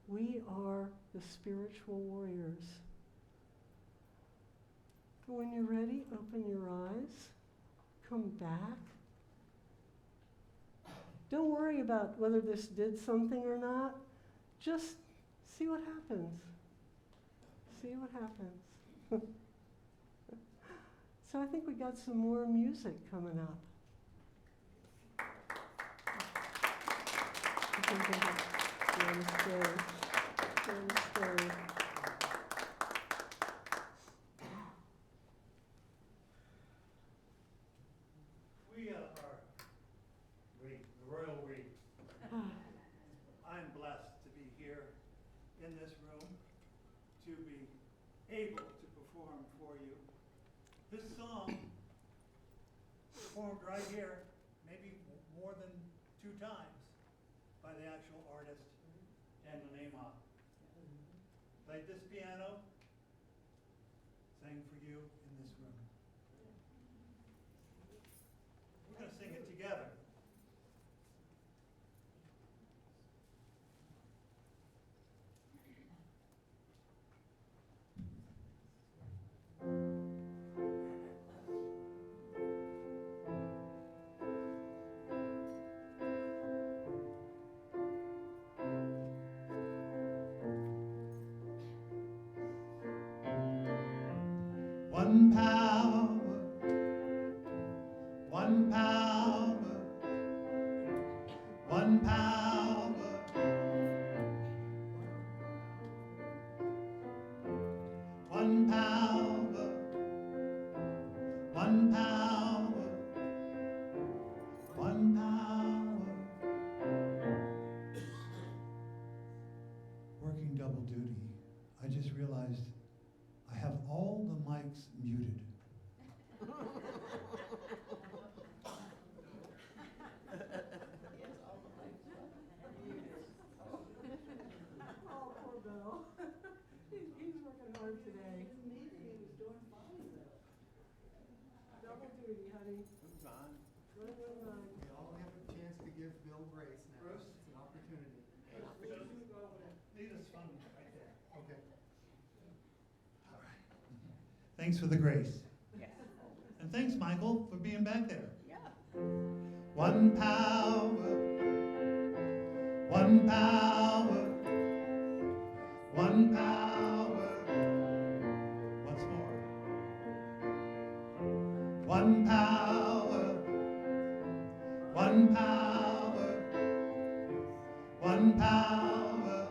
We are the spiritual warriors. When you're ready, open your eyes. Come back. Don't worry about whether this did something or not. Just see what happens. See what happens. So I think we got some more music coming up. Namaste. Namaste. We are, the royal we. I'm blessed to be here in this room, to be able to perform for you. This song, performed right here, maybe more than 2 times, by the actual artist, Daniel Nahmah. Played this piano, sang for you in this room. We're going to sing it together. One power, one power, one power, one power, one power, one power. Working double duty. I just realized I have all the mics muted. Oh, poor Bill. He's working hard today. Double duty, honey. Run. We all have a chance to give Bill grace now. Bruce? It's an opportunity. Lead us fun right there. Okay. All right. Thanks for the grace. And thanks, Michael, for being back there. One power, one power, one power. Once more. One power, one power, one power.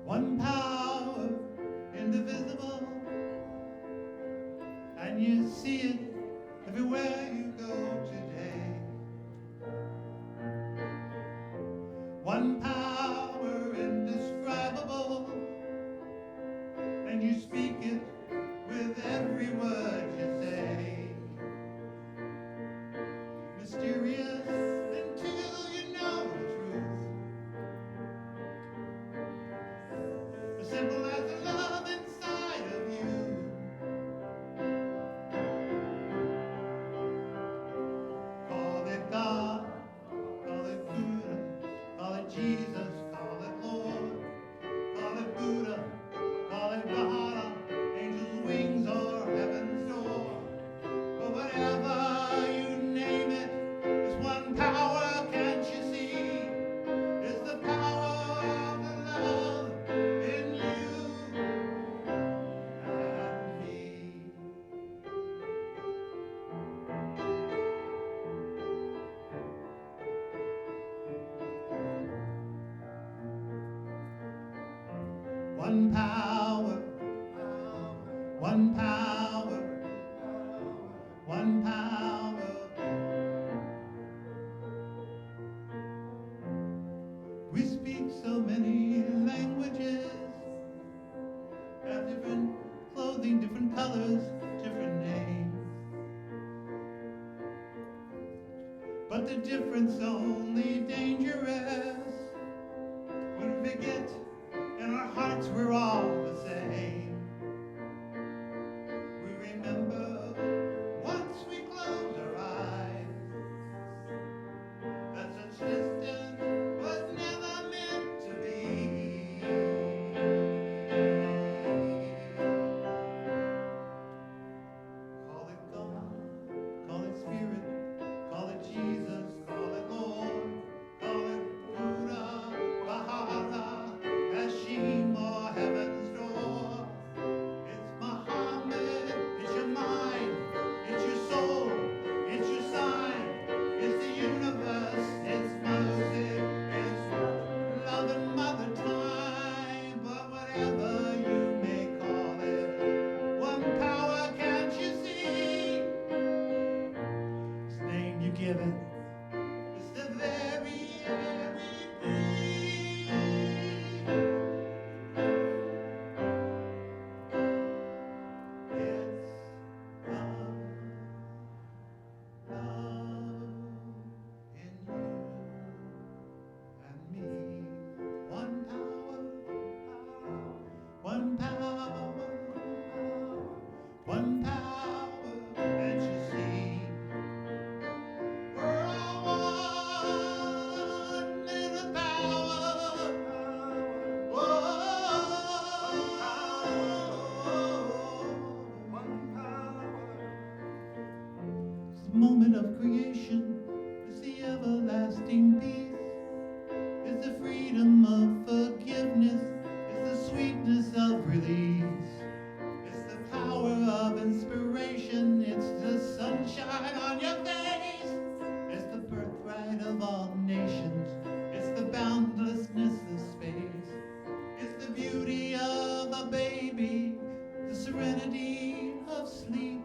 One power, indivisible, and you see it everywhere you go today. One power, indescribable, and you speak it with every word you say. Mysterious until you know the truth. As simple as the love inside of you. Call it God, call it Buddha, call it Jesus, call it Lord, call it Buddha, call it Bahana, angels' wings or heaven's door. But whatever you name it, there's one power, can't you see? It's the power of the love in you and me. One power, one power, one power. We speak so many languages, have different clothing, different colors, different names. But the difference only dangerous when we forget in our hearts we're all the same. We remember once we close our eyes that such distance was never meant to be. the moment of creation. It's the everlasting peace. It's the freedom of forgiveness. It's the sweetness of release. It's the power of inspiration. It's the sunshine on your face. It's the birthright of all nations. It's the boundlessness of space. It's the beauty of a baby. The serenity of sleep.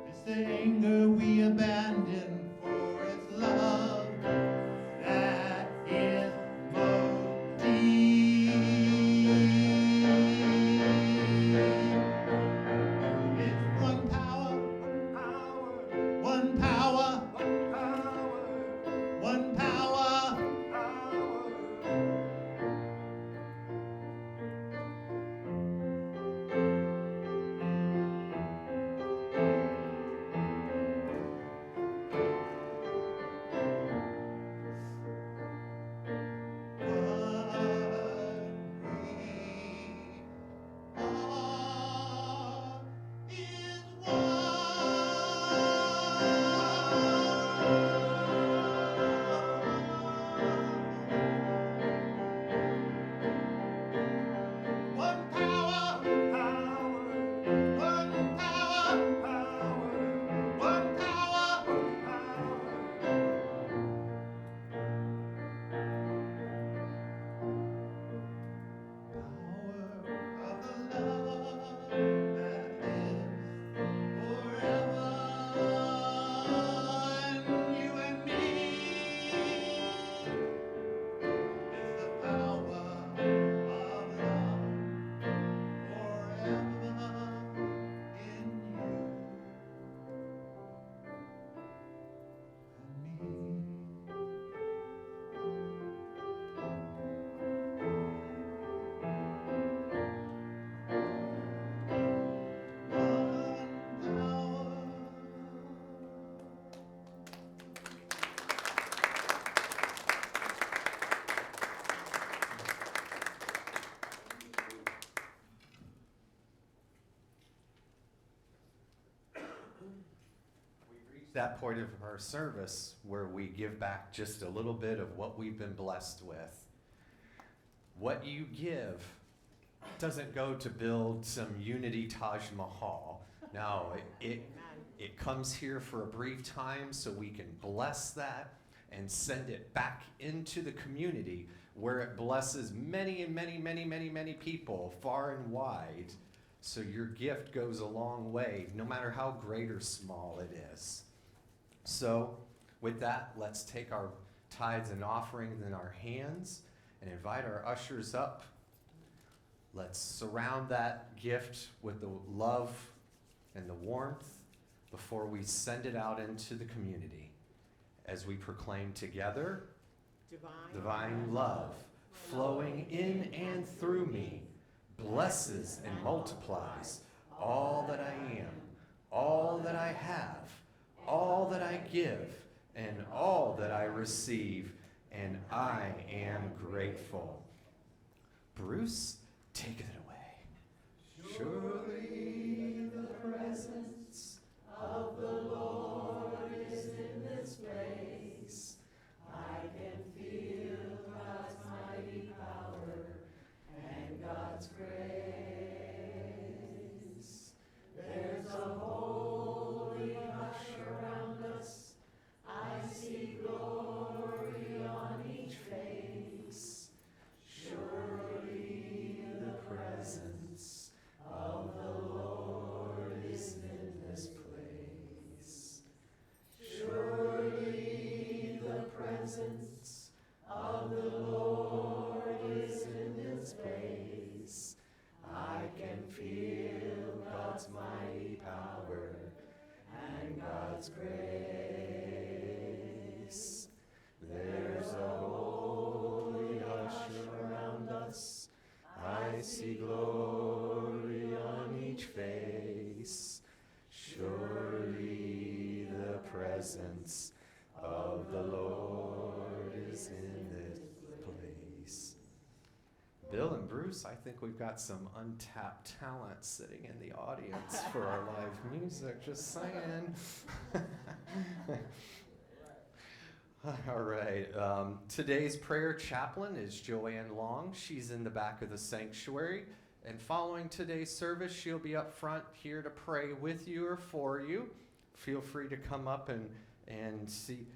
It's the anger we abandon for its love that is most deep. It's one power, one power, one power. That point of our service where we give back just a little bit of what we've been blessed with. What you give doesn't go to build some Unity Taj Mahal. No, it comes here for a brief time so we can bless that and send it back into the community where it blesses many and many, many, many, many people far and wide. So your gift goes a long way, no matter how great or small it is. So with that, let's take our tithes and offerings in our hands and invite our ushers up. Let's surround that gift with the love and the warmth before we send it out into the community as we proclaim together, divine love flowing in and through me blesses and multiplies all that I am, all that I have, all that I give, and all that I receive, and I am grateful. Bruce, take it away. Surely the presence of the Lord is in this place. I can feel God's mighty power and God's grace. There's a holy hush around us. I see glory on each face. Surely the presence of the Lord is in this place. Surely the presence of the Lord is in this place. I can feel God's mighty power and God's grace. There's a holy hush around us. I see glory on each face. Surely the presence of the Lord is in this place. Bill and Bruce, I think we've got some untapped talent sitting in the audience for our live music. Just saying. All right. Today's prayer chaplain is Joanne Long. She's in the back of the sanctuary. And following today's service, she'll be up front here to pray with you or for you. Feel free to come up and see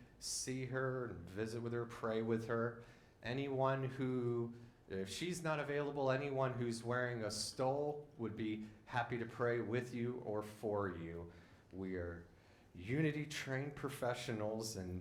her, and visit with her, pray with her. Anyone who, if she's not available, anyone who's wearing a stole would be happy to pray with you or for you. We are Unity trained professionals, and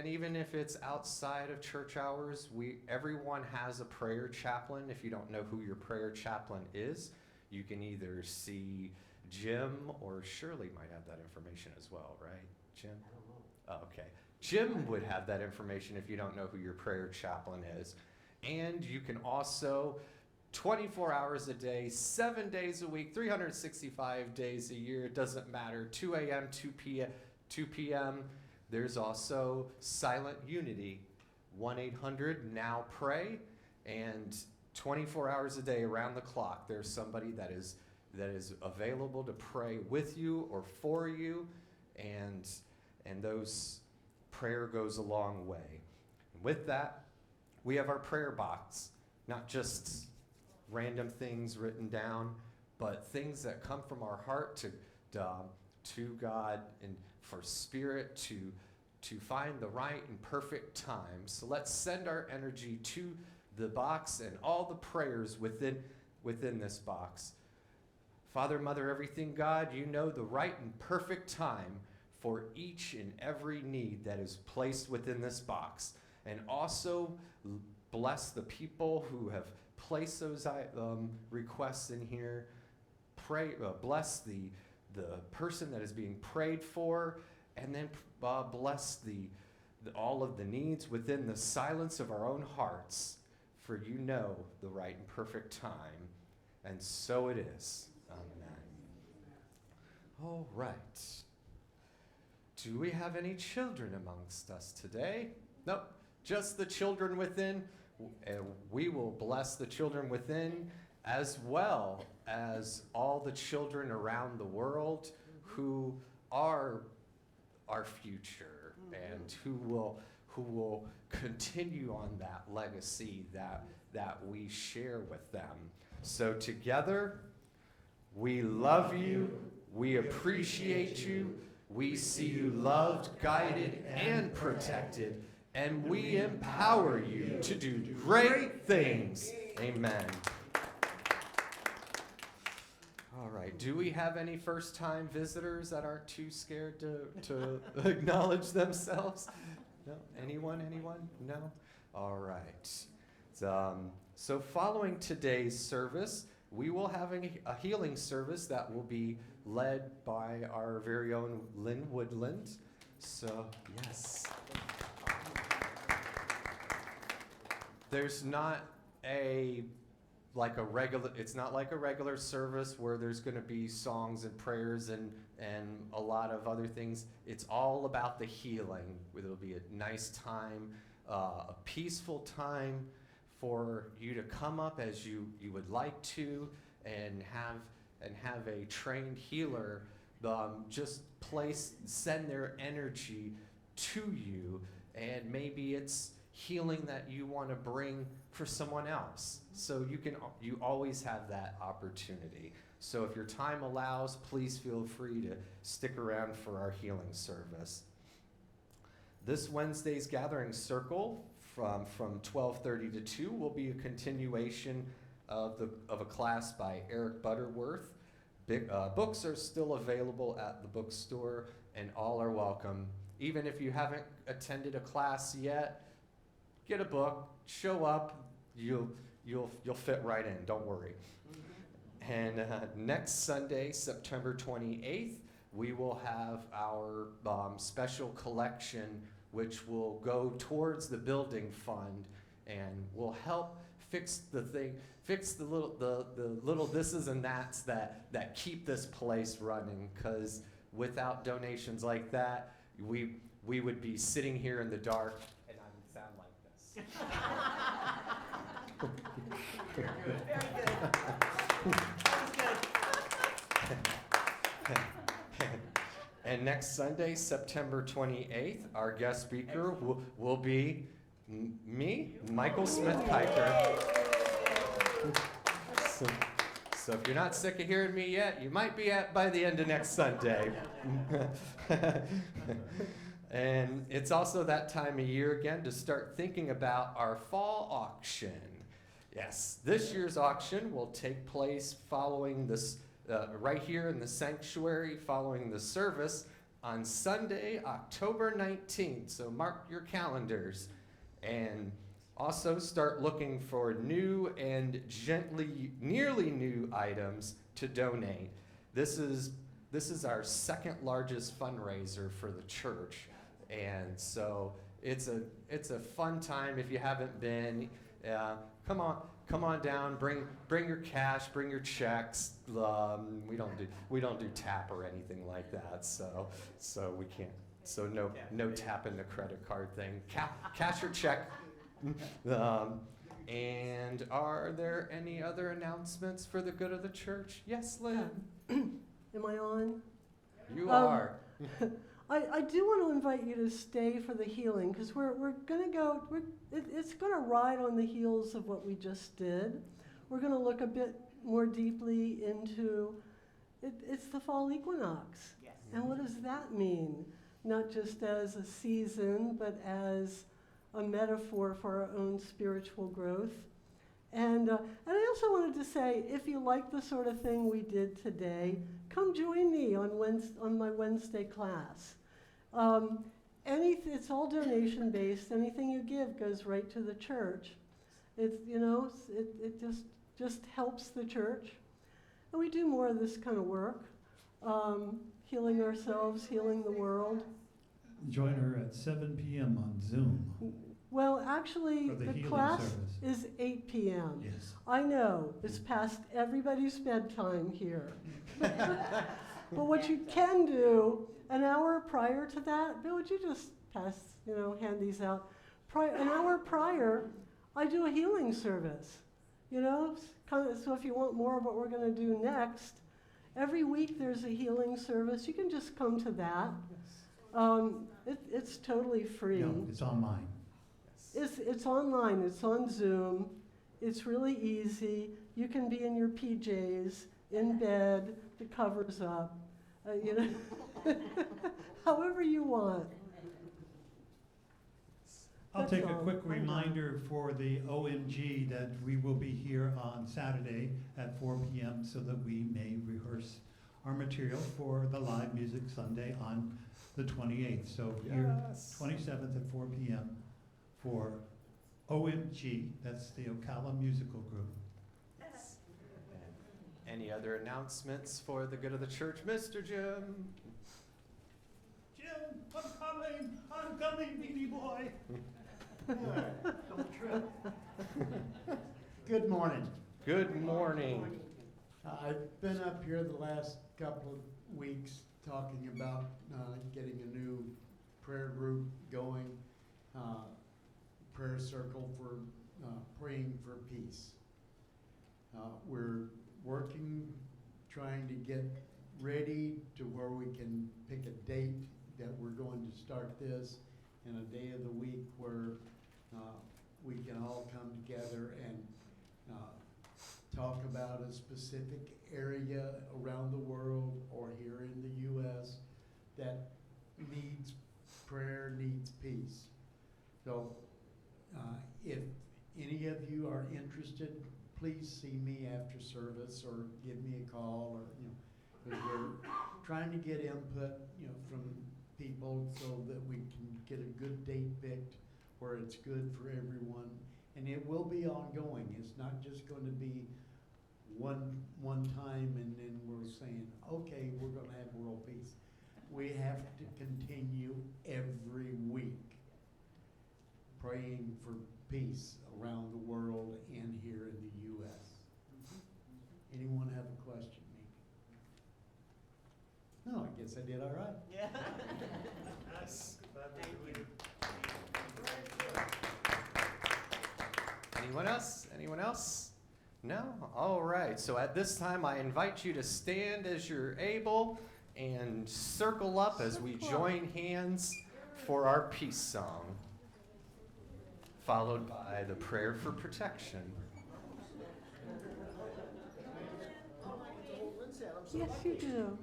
even if it's outside of church hours, everyone has a prayer chaplain. If you don't know who your prayer chaplain is, you can either see Jim, or Shirley might have that information as well, right? Jim? I don't know. Oh, okay. Jim would have that information if you don't know who your prayer chaplain is. And you can also, 24 hours a day, 7 days a week, 365 days a year, it doesn't matter, 2 a.m., 2 p.m., there's also Silent Unity, 1-800-NOW-PRAY, and 24 hours a day around the clock, there's somebody that is available to pray with you or for you, and those prayer goes a long way. And with that, we have our prayer box, not just random things written down, but things that come from our heart to God, and for Spirit to find the right and perfect time. So let's send our energy to the box and all the prayers within this box. Father, Mother, everything, God, you know the right and perfect time for each and every need that is placed within this box. And also bless the people who have placed those requests in here. Bless the person that is being prayed for, and then bless all of the needs within the silence of our own hearts, for you know the right and perfect time, and so it is. Amen. All right. Do we have any children amongst us today? Nope, just the children within. We will bless the children within, as well as all the children around the world who are our future, and who will continue on that legacy that we share with them. So together, we love you, we appreciate you, we see you loved, guided, and protected, and we empower you to do great things. Amen. All right, do we have any first-time visitors that aren't too scared to acknowledge themselves? No? Anyone? No? All right. So following today's service, we will have a healing service that will be led by our very own Lynn Woodland. So, yes. There's not it's not like a regular service where there's going to be songs and prayers and a lot of other things. It's all about the healing. It'll be a nice time, a peaceful time for you to come up as you would like to, and have a trained healer just send their energy to you, and maybe it's healing that you want to bring for someone else. So you always have that opportunity. So if your time allows, please feel free to stick around for our healing service. This Wednesday's Gathering Circle from 12:30 to 2 will be a continuation of a class by Eric Butterworth. Books are still available at the bookstore, and all are welcome. Even if you haven't attended a class yet, get a book, show up, you'll fit right in, don't worry. And next Sunday, September 28th, we will have our special collection, which will go towards the building fund, and will help fix the little thises and that's that keep this place running. Because without donations like that, we would be sitting here in the dark, and I would sound like this. Very good. That was good. And next Sunday, September 28th, our guest speaker will be me, Michael Smith Piker. So if you're not sick of hearing me yet, you might be by the end of next Sunday. And it's also that time of year again to start thinking about our fall auction. Yes, this year's auction will take place following this, right here in the sanctuary, following the service on Sunday, October 19th. So mark your calendars. And also start looking for new and nearly new items to donate. This is our second largest fundraiser for the church. And so it's a fun time. If you haven't been, come on down. Bring your cash. Bring your checks. We don't do tap or anything like that. So we can't. So no tapping the credit card thing. Cash or check. And are there any other announcements for the good of the church? Yes, Lynn. Am I on? You are. I do want to invite you to stay for the healing, because we're going to go, it's going to ride on the heels of what we just did. We're going to look a bit more deeply into, it's the fall equinox. Yes. And what does that mean? Not just as a season, but as a metaphor for our own spiritual growth. And I also wanted to say, if you like the sort of thing we did today, come join me on my Wednesday class. It's all donation based. Anything you give goes right to the church. It's, it just helps the church. And we do more of this kind of work, healing ourselves, healing the world. Join her at 7 p.m. on Zoom. Well, actually, For the the healing class service. is 8 p.m. Yes. I know, it's past everybody's bedtime here. But what you can do, an hour prior to that, Bill, would you just hand these out? An hour prior, I do a healing service. So if you want more of what we're going to do next, every week there's a healing service. You can just come to that. It's totally free. No, it's online. It's online. It's on Zoom. It's really easy. You can be in your PJs, in bed, the cover's up, however you want. I'll take a quick reminder for the OMG that we will be here on Saturday at 4 p.m. so that we may rehearse our material for the live music Sunday on the 28th. So here, 27th at 4 p.m. for OMG, that's the Ocala Musical Group. Any other announcements for the good of the church, Mr. Jim? Jim, I'm coming, Beanie Boy. Good morning. Good morning. I've been up here the last couple of weeks talking about getting a new prayer group going, prayer circle for praying for peace. We're working, trying to get ready to where we can pick a date that we're going to start this, and a day of the week where we can all come together and talk about a specific area around the world or here in the U.S. that needs prayer, needs peace. So if any of you are interested, please see me after service or give me a call, or because we're trying to get input from people so that we can get a good date picked where it's good for everyone. And it will be ongoing. It's not just going to be one time and then we're saying, okay, we're going to have world peace. We have to continue every week praying for peace around the world and here in the U.S. Anyone have a question, maybe? No, I guess I did all right. Yeah. Thank you. Anyone else? Anyone else? No? All right. So at this time, I invite you to stand as you're able, and circle up as we join hands for our peace song, followed by the prayer for protection. Yes, you do.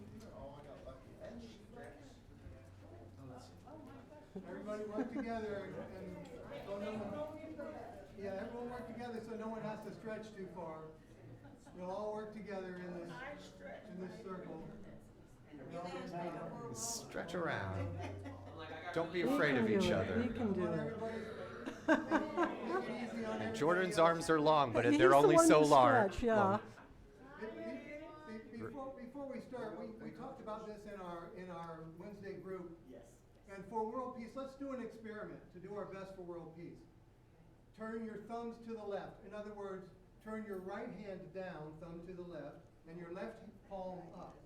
Everybody work together and so no one, yeah, everyone work together so no one has to stretch too far. We'll all work together in this circle. Stretch around. Don't be afraid of each other. We can do it. And Jordan's arms are long, but He's they're the only one so to large. stretch, yeah. Before we start, we talked about this in our Wednesday group. Yes. And for world peace, let's do an experiment to do our best for world peace. Turn your thumbs to the left. In other words, turn your right hand down, thumb to the left, and your left palm up.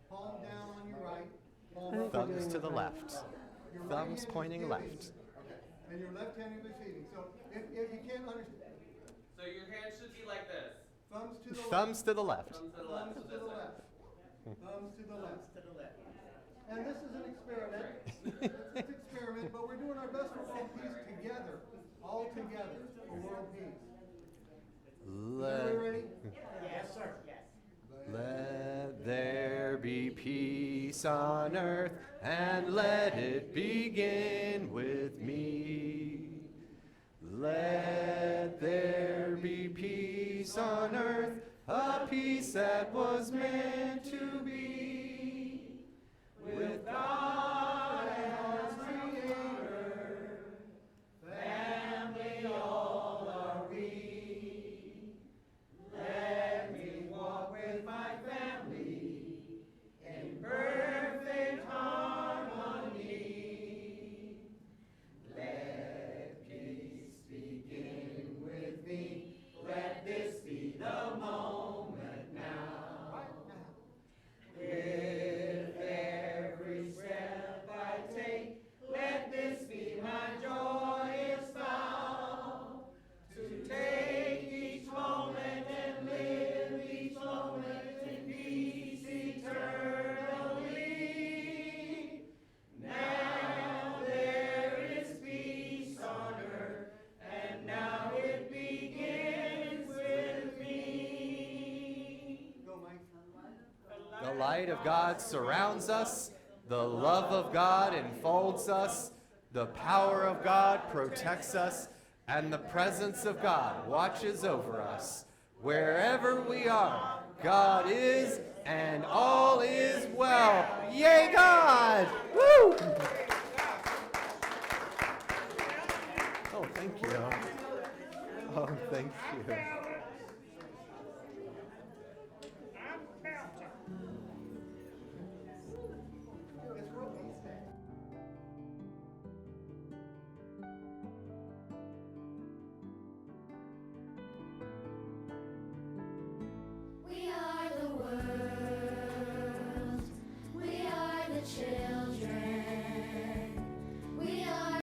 Palm down on your right, palm up. Thumbs to the left. Your right Thumbs hand is pointing giving, left. Okay. And your left hand is receiving. So if you can't understand, So your hand should be like this. thumbs to the left. Thumbs to the left. Thumbs to the left. Thumbs So to the this way. left. Thumbs to the left. To the left. And this is an experiment. It's an experiment, but we're doing our best for world peace together. All together for world peace. Everybody ready? Yes, sir. Yes. Let there be peace on earth, and let it begin with me. Let there be peace on earth, a peace that was meant to be. With God as creator, family all are we. Let me walk with my family in perfect harmony. Let peace begin with me. Let this be the moment now. Right now. With every step I take, let this be my joyous vow. To take each moment and live each moment in peace eternally. Now there is peace on earth, and now it begins with me. Go, Mike. The light of God surrounds us, the love of God enfolds us, the power of God protects us, and the presence of God watches over us. Wherever we are, God is, and all is well. Yay, God! Woo! Oh, thank you. Oh, thank you.